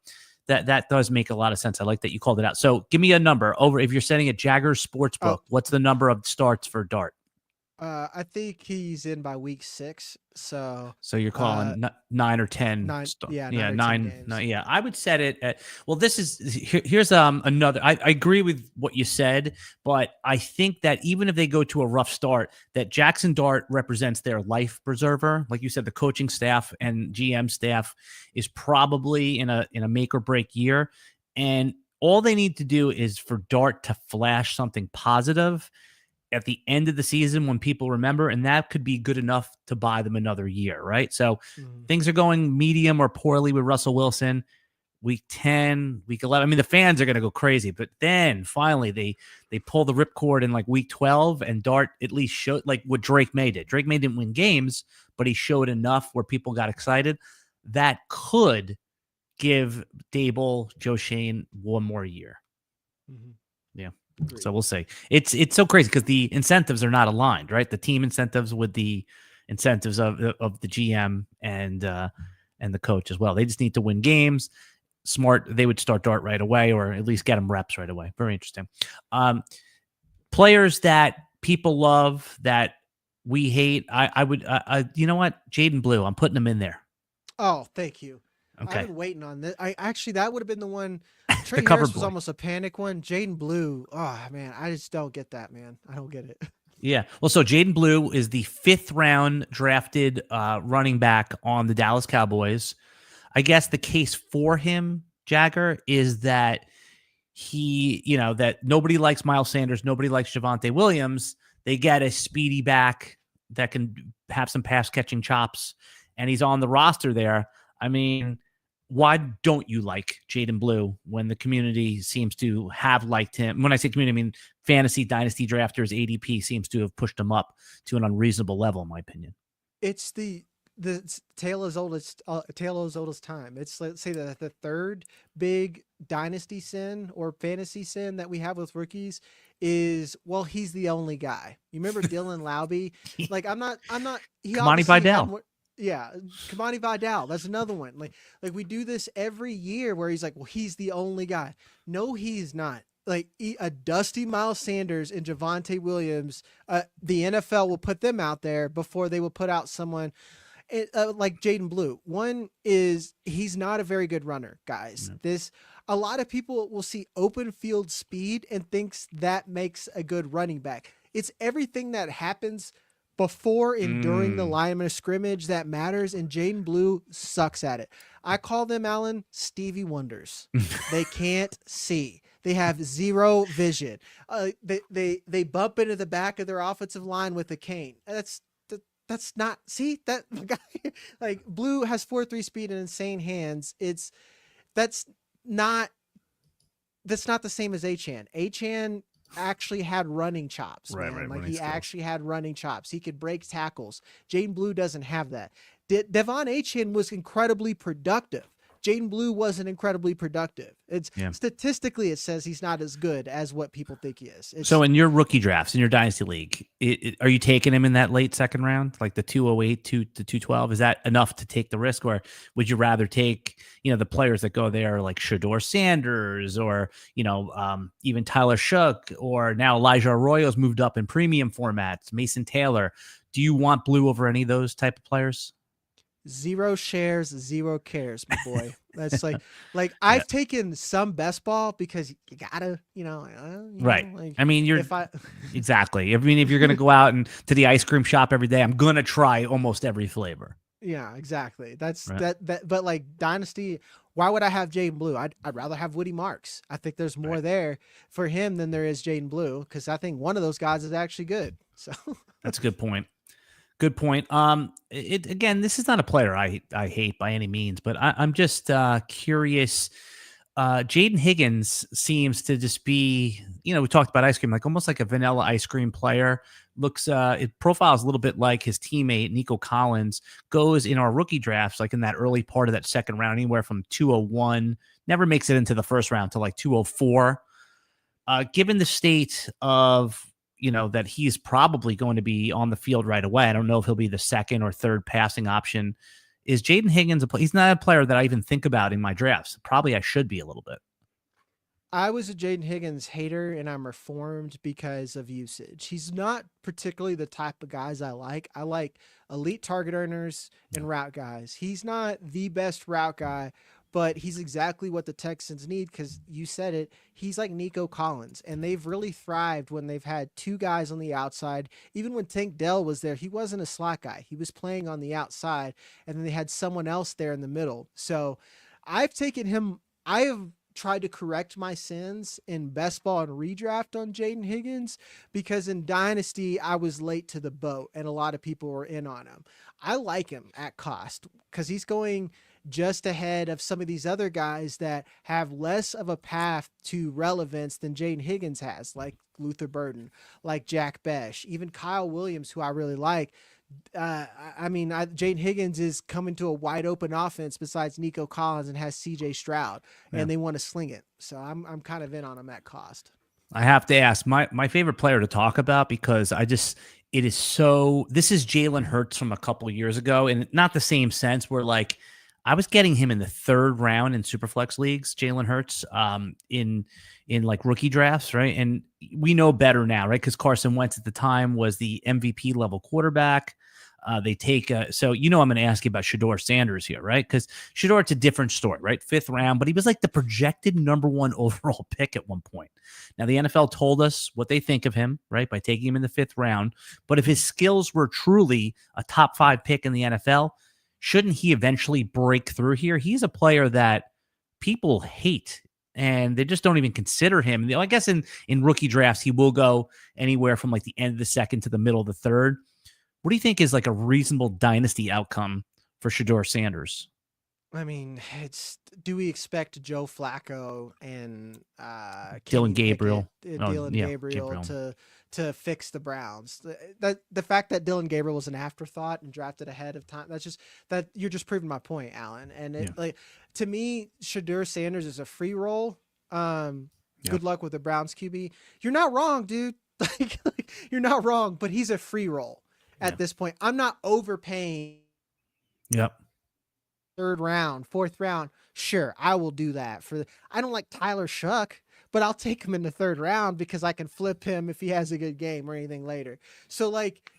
that does make a lot of sense. I like that you called it out. So give me a number over, if you're setting a Jagger Sportsbook, what's the number of starts for Dart? I think he's in by week 6. So you're calling 9 or 10. 9, yeah, 9. Yeah, I would set it at. Well, here's another. I agree with what you said, but I think that even if they go to a rough start, that Jackson Dart represents their life preserver. Like you said, the coaching staff and GM staff is probably in a make or break year, and all they need to do is for Dart to flash something positive at the end of the season when people remember, and that could be good enough to buy them another year, right? So things are going medium or poorly with Russell Wilson. Week 10, week 11. I mean, the fans are going to go crazy, but then finally they pull the ripcord in like week 12, and Dart at least showed like what Drake May did. Drake May didn't win games, but he showed enough where people got excited. That could give Dable, Joe Shane one more year. Yeah. Agreed. So we'll see. It's so crazy because the incentives are not aligned, right? The team incentives with the incentives of the GM and the coach as well. They just need to win games. Smart, they would start Dart right away, or at least get them reps right away. Very interesting. Players that people love that we hate. I would. You know what? Jayden Blue. I'm putting him in there. Oh, thank you. Okay. I've been waiting on this. That would have been the one. Trey the Harris was almost a panic one. Jayden Blue. Oh man, I just don't get that, man. I don't get it. Yeah. Well, so Jayden Blue is the 5th round drafted running back on the Dallas Cowboys. I guess the case for him, Jagger, is that that nobody likes Miles Sanders, nobody likes Javonte Williams. They get a speedy back that can have some pass catching chops, and he's on the roster there. I mean, why don't you like Jayden Blue when the community seems to have liked him? When I say community, I mean fantasy dynasty drafters, ADP seems to have pushed him up to an unreasonable level, in my opinion. It's the tale as old as time. It's, let's say, the third big dynasty sin or fantasy sin that we have with rookies is, well, he's the only guy. You remember Dylan Laube? Like I'm not. Kamani Vidal. Yeah, Kamani Vidal. That's another one. Like we do this every year where he's like, well, he's the only guy. No, he's not. Like a dusty Miles Sanders and Javonte Williams, the NFL will put them out there before they will put out someone like Jayden Blue. One is he's not a very good runner, guys. No. A lot of people will see open field speed and thinks that makes a good running back. It's everything that happens before and during the line of scrimmage that matters, and Jayden Blue sucks at it. I call them, Alan, Stevie Wonders. They can't see. They have zero vision. They bump into the back of their offensive line with a cane. That's not, see that guy, like Blue has 4.3 speed and insane hands. That's not the same as Achane. Achane actually had running chops, man. Like he actually had running chops. He could break tackles. Jayden Blue doesn't have that. Devon Achane was incredibly productive. Jaydon Blue wasn't incredibly productive. It's Yeah. statistically, it says he's not as good as what people think he is. So in your rookie drafts, in your dynasty league, are you taking him in that late second round, like the 208 to 212? Is that enough to take the risk, or would you rather take, the players that go there like Shedeur Sanders or, even Tyler Shook, or now Elijah Arroyo's moved up in premium formats, Mason Taylor? Do you want Blue over any of those type of players? 0 shares, 0 cares, my boy. That's like I've taken some best ball because you gotta, right. Like, I mean, exactly. I mean, if you're gonna go out and to the ice cream shop every day, I'm gonna try almost every flavor. Yeah, exactly. That's right. that. But like Dynasty, why would I have Jaydon Blue? I'd rather have Woody Marks. I think there's more there for him than there is Jaydon Blue, because I think one of those guys is actually good. So that's a good point. Good point. Again, this is not a player I hate by any means, but I'm just curious. Jaden Higgins seems to just be, we talked about ice cream, like almost like a vanilla ice cream player. Looks, it profiles a little bit like his teammate Nico Collins. Goes in our rookie drafts, like in that early part of that second round, anywhere from 201. Never makes it into the first round to like 204. Given the state of that he's probably going to be on the field right away. I don't know if he'll be the second or third passing option. Is Jaden Higgins he's not a player that I even think about in my drafts. Probably I should be a little bit. I was a Jaden Higgins hater, and I'm reformed because of usage. He's not particularly the type of guys I like. I like elite target earners and route guys. He's not the best route guy, but he's exactly what the Texans need, because you said it. He's like Nico Collins, and they've really thrived when they've had two guys on the outside. Even when Tank Dell was there, he wasn't a slot guy. He was playing on the outside, and then they had someone else there in the middle. So I've taken him. I have tried to correct my sins in best ball and redraft on Jaden Higgins, because in Dynasty, I was late to the boat, and a lot of people were in on him. I like him at cost because he's going just ahead of some of these other guys that have less of a path to relevance than Jaden Higgins has, like Luther Burden, like Jack Besh, even Kyle Williams, who I really like. Jaden Higgins is coming to a wide open offense besides Nico Collins, and has CJ Stroud, and they want to sling it. So I'm kind of in on him at cost. I have to ask my favorite player to talk about, because this is Jalen Hurts from a couple of years ago, and not the same sense where like I was getting him in the third round in Superflex leagues, Jalen Hurts, in like rookie drafts, right? And we know better now, right? Because Carson Wentz at the time was the MVP level quarterback. They take so I'm going to ask you about Shedeur Sanders here, right? Because Shedeur, it's a different story, right? 5th round, but he was like the projected number 1 overall pick at one point. Now the NFL told us what they think of him, right, by taking him in the 5th round. But if his skills were truly a top 5 pick in the NFL, shouldn't he eventually break through here? He's a player that people hate, and they just don't even consider him. I guess in rookie drafts, he will go anywhere from like the end of the second to the middle of the third. What do you think is like a reasonable dynasty outcome for Shedeur Sanders? I mean, do we expect Joe Flacco and Dylan Gabriel, Gabriel to fix the Browns? The fact that Dylan Gabriel was an afterthought and drafted ahead of time, that you're just proving my point, Alan. And like, to me, Shedeur Sanders is a free roll. Good luck with the Browns QB. You're not wrong, dude. like you're not wrong, but he's a free roll at this point. I'm not overpaying. Yep. 3rd round, 4th round. Sure, I will do that. I don't like Tyler Shook, but I'll take him in the 3rd round because I can flip him if he has a good game or anything later. So like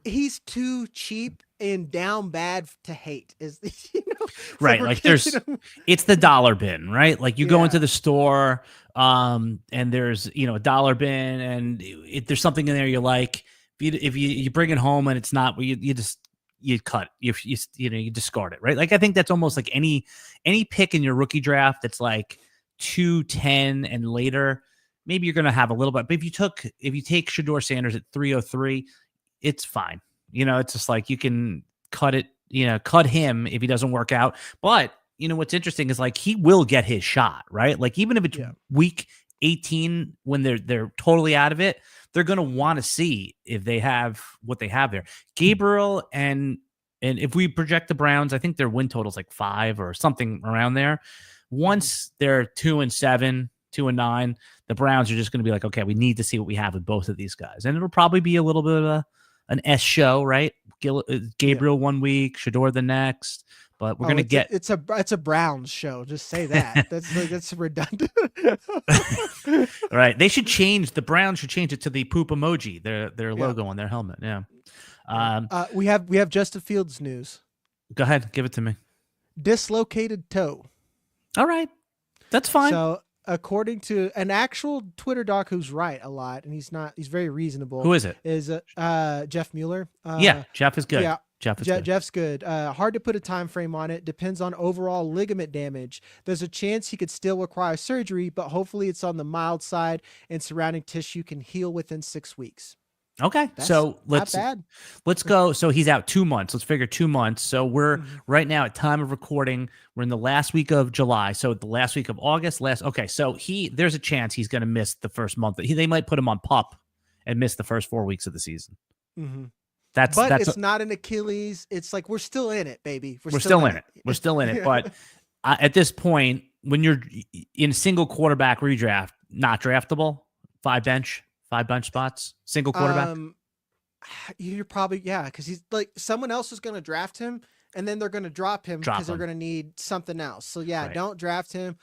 he's too cheap and down bad to hate, is right. Like it's the dollar bin, right? Like you go into the store, and there's a dollar bin, and there's something in there you like. If you bring it home and it's not, you cut, you discard it, right? Like I think that's almost like any pick in your rookie draft that's like 210 and later, maybe you're going to have a little bit. But if you take Shedeur Sanders at 303, it's fine. It's just like you can cut it, cut him if he doesn't work out. But what's interesting is like he will get his shot, right? Like even if it's week 18 when they're totally out of it, they're going to want to see if they have what they have there. Gabriel and And if we project the Browns, I think their win total is like 5 or something around there. Once they're 2-7, 2-9, the Browns are just going to be like, okay, we need to see what we have with both of these guys. And it'll probably be a little bit of an S show, right? Gabriel 1 week, Shador the next. But we're going to get it's a Browns show. Just say that. That's redundant. Right. They should change. The Browns should change it to the poop emoji, their logo on their helmet. Yeah. We have Justin Fields news. Go ahead, give it to me. Dislocated toe. All right, that's fine. So according to an actual Twitter doc who's right a lot, and he's very reasonable. Who is it? Is Jeff Mueller. Jeff is good. Yeah. Jeff's good. Hard to put a time frame on it. Depends on overall ligament damage. There's a chance he could still require surgery, but hopefully it's on the mild side and surrounding tissue can heal within 6 weeks. Okay, so let's go. So he's out 2 months. Let's figure 2 months. So we're right now at time of recording. We're in the last week of July. So the last week of August. Okay, so there's a chance he's going to miss the first month. They might put him on PUP and miss the first 4 weeks of the season. Mm-hmm. That's it's not an Achilles. It's like we're still in it, baby. We're still in it. We're still in it. But at this point, when you're in single quarterback redraft, not draftable, 5 bench spots, single quarterback. You're probably because he's like someone else is going to draft him, and then they're going to drop him because they're going to need something else. So don't draft him.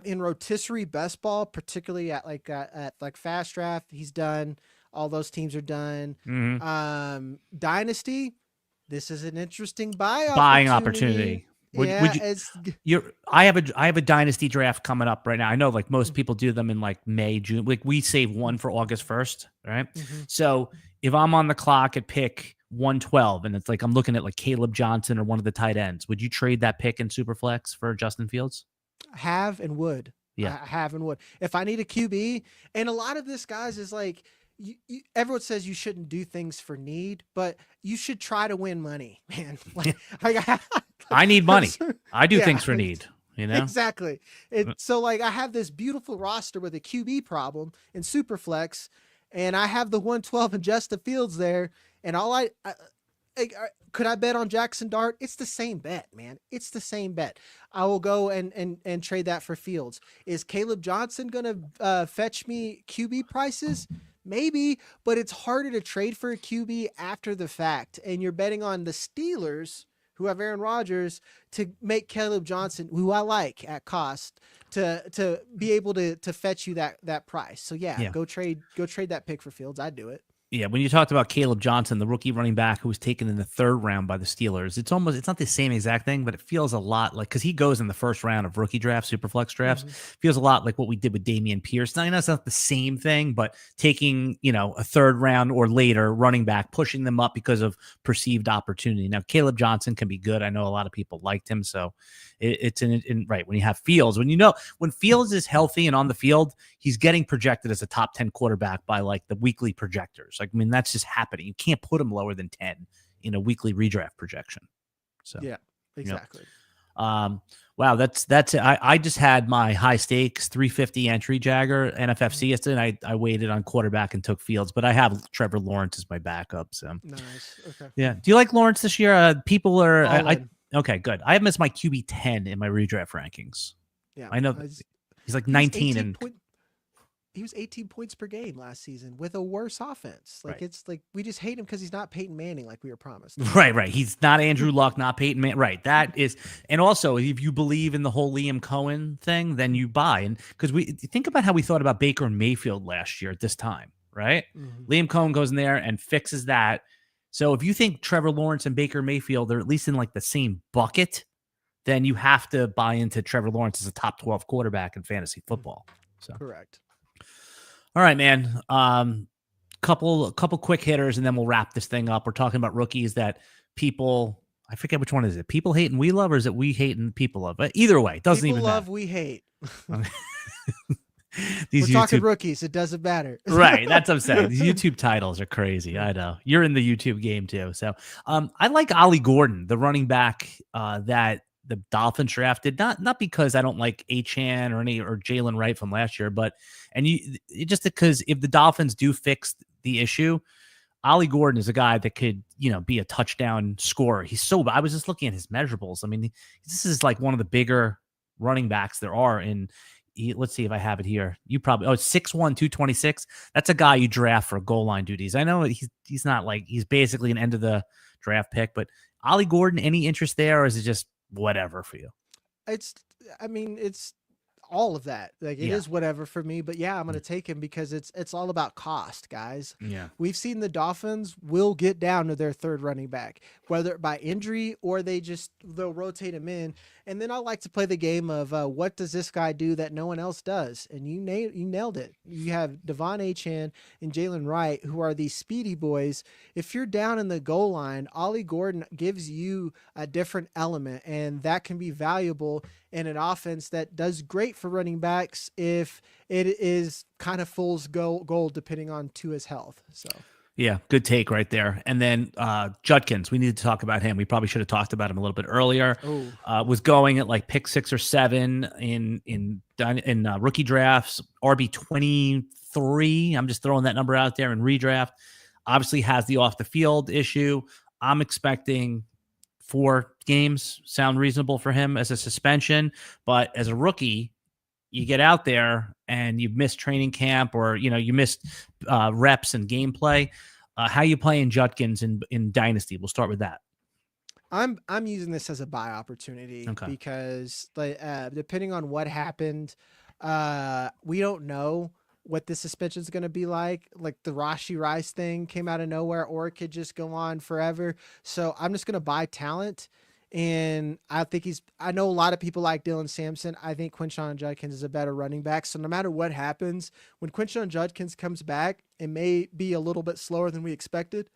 In rotisserie best ball, particularly at fast draft, he's done. All those teams are done. Mm-hmm. Dynasty, this is an interesting buying opportunity. I have a dynasty draft coming up right now. I know like most people do them in like May, June. Like we save one for August 1st, right? Mm-hmm. So if I'm on the clock at pick 112 and it's like I'm looking at like Kaleb Johnson or one of the tight ends, would you trade that pick in Superflex for Justin Fields? Have and would. Yeah. Have and would. If I need a QB, and a lot of this, guys, is like everyone says you shouldn't do things for need, but you should try to win money, man. Like, I need money. I do things for need, you know? Exactly. So like I have this beautiful roster with a QB problem in Superflex, and I have the 112 and Justin Fields there, and could I bet on Jackson Dart? It's the same bet, man. It's the same bet. I will go and trade that for Fields. Is Kaleb Johnson going to fetch me QB prices? Maybe, but it's harder to trade for a QB after the fact. And you're betting on the Steelers, who have Aaron Rodgers, to make Kaleb Johnson, who I like at cost, to be able to fetch you that price. So go trade that pick for Fields. I'd do it. Yeah, when you talked about Kaleb Johnson, the rookie running back who was taken in the 3rd round by the Steelers, it's not the same exact thing, but it feels a lot like, because he goes in the 1st round of rookie drafts, Superflex drafts, feels a lot like what we did with Dameon Pierce. Now, I know it's not the same thing, but taking, a 3rd round or later running back, pushing them up because of perceived opportunity. Now, Kaleb Johnson can be good. I know a lot of people liked him, so it's right when you have Fields, when Fields is healthy and on the field, he's getting projected as a top 10 quarterback by like the weekly projectors. Like, I mean, that's just happening. You can't put him lower than 10 in a weekly redraft projection. So yeah, exactly. Wow, that's it. I just had my high stakes 350 entry Jagger NFFC yesterday. I waited on quarterback and took Fields, but I have Trevor Lawrence as my backup. So nice. Okay. Yeah. Do you like Lawrence this year? People are. Okay, good. I have him as my QB 10 in my redraft rankings. Yeah, I know he's like 19 he was 18 points per game last season with a worse offense. Like It's like we just hate him because he's not Peyton Manning like we were promised. Right. He's not Andrew Luck, not Peyton Manning. Right. That is, and also if you believe in the whole Liam Cohen thing, then you buy. And because we think about how we thought about Baker and Mayfield last year at this time, right? Mm-hmm. Liam Cohen goes in there and fixes that. So if you think Trevor Lawrence and Baker Mayfield are at least in like the same bucket, then you have to buy into Trevor Lawrence as a top 12 quarterback in fantasy football. So correct. All right, man. Couple quick hitters, and then we'll wrap this thing up. We're talking about rookies that people, I forget which one is it. People hate and we love, or is it we hate and people love? But either way, it doesn't people even love, matter. we hate. We're talking rookies. It doesn't matter. Right. That's what I'm saying. These YouTube titles are crazy. I know. You're in the YouTube game too. So I like Ollie Gordon, the running back that the Dolphins drafted, not because I don't like Achane or Jalen Wright from last year, but just because if the Dolphins do fix the issue, Ollie Gordon is a guy that could, be a touchdown scorer. I was just looking at his measurables. I mean, this is like one of the bigger running backs there are let's see if I have it here. You probably, 6'1", 226. That's a guy you draft for goal line duties. I know he's not like, he's basically an end of the draft pick, but Ollie Gordon, any interest there, or is it just whatever for you? It's all of that. Like it is whatever for me, but yeah, I'm going to take him because it's all about cost, guys. Yeah. We've seen the Dolphins will get down to their third running back, whether by injury or they'll rotate him in. And then I like to play the game of what does this guy do that no one else does? And you nailed it. You have Devon Achane and Jalen Wright, who are these speedy boys. If you're down in the goal line, Ollie Gordon gives you a different element, and that can be valuable in an offense that does great for running backs if it is kind of fool's gold depending on Tua's health. So. Yeah, good take right there. And then Judkins, we need to talk about him. We probably should have talked about him a little bit earlier. Was going at like pick 6 or 7 in rookie drafts, RB 23. I'm just throwing that number out there in redraft. Obviously has the off the field issue. I'm expecting 4 games. Sound reasonable for him as a suspension, but as a rookie, you get out there and you missed training camp, or you missed reps and gameplay. How you playing Judkins in Dynasty? We'll start with that. I'm using this as a buy opportunity because depending on what happened, we don't know what the suspension is going to be like. Like the Rashee Rice thing came out of nowhere, or it could just go on forever. So I'm just going to buy talent. And I know a lot of people like Dylan Sampson. I think Quinshon Judkins is a better running back. So no matter what happens, when Quinshon Judkins comes back, it may be a little bit slower than we expected,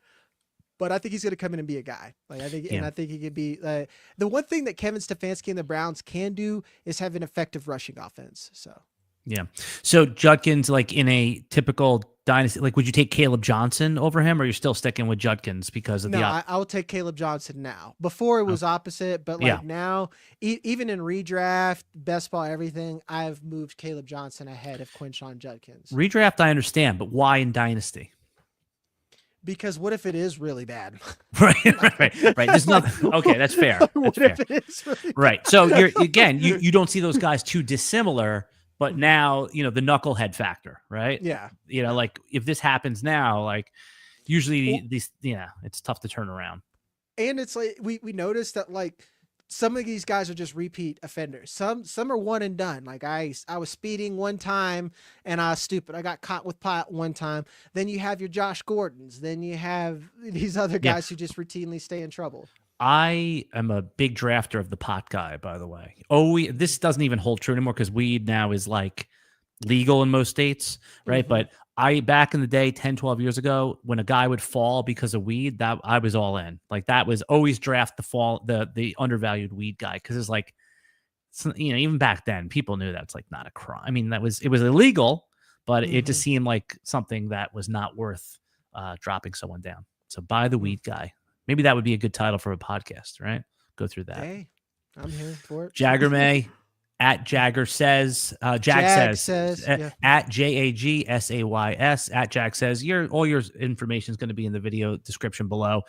but I think he's going to come in and be a guy. And I think he could be the one thing that Kevin Stefanski and the Browns can do is have an effective rushing offense. So. Yeah. So Judkins, like in a typical Dynasty, like would you take Kaleb Johnson over him, or you're still sticking with Judkins because of I will take Kaleb Johnson now. Before it was opposite, but now, even in redraft, best ball, everything, I've moved Kaleb Johnson ahead of Quinshon Judkins. Redraft, I understand, but why in Dynasty? Because what if it is really bad? right. There's nothing. Okay, that's fair. What if it is really right? So you don't see those guys too dissimilar. But now, the knucklehead factor, right? Yeah. Like if this happens now, like usually it's tough to turn around. And it's like we noticed that like some of these guys are just repeat offenders. Some are one and done. Like I was speeding one time and I was stupid. I got caught with pot one time. Then you have your Josh Gordons. Then you have these other guys who just routinely stay in trouble. I am a big drafter of the pot guy, by the way. This doesn't even hold true anymore because weed now is like legal in most states, right? Mm-hmm. But back in the day, 10, 12 years ago, when a guy would fall because of weed, that I was all in. Like that was always draft the undervalued weed guy, because it's like, even back then, people knew that's like not a crime. I mean, it was illegal, but it just seemed like something that was not worth dropping someone down. So buy the weed guy. Maybe that would be a good title for a podcast, right? Go through that. Hey, I'm here for it. Jagger May at Jagger says, Jag says at JAGSAYS at Jag says, all your information is going to be in the video description below.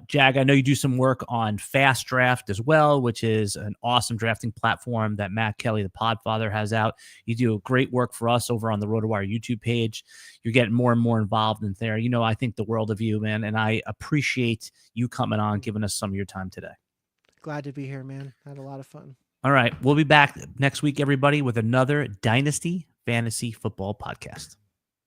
Jag, I know you do some work on Fast Draft as well, which is an awesome drafting platform that Matt Kelly, the Podfather, has out. You do great work for us over on the RotoWire YouTube page. You're getting more and more involved in there. I think the world of you, man, and I appreciate you coming on, giving us some of your time today. Glad to be here, man. Had a lot of fun. All right. We'll be back next week, everybody, with another Dynasty Fantasy Football podcast.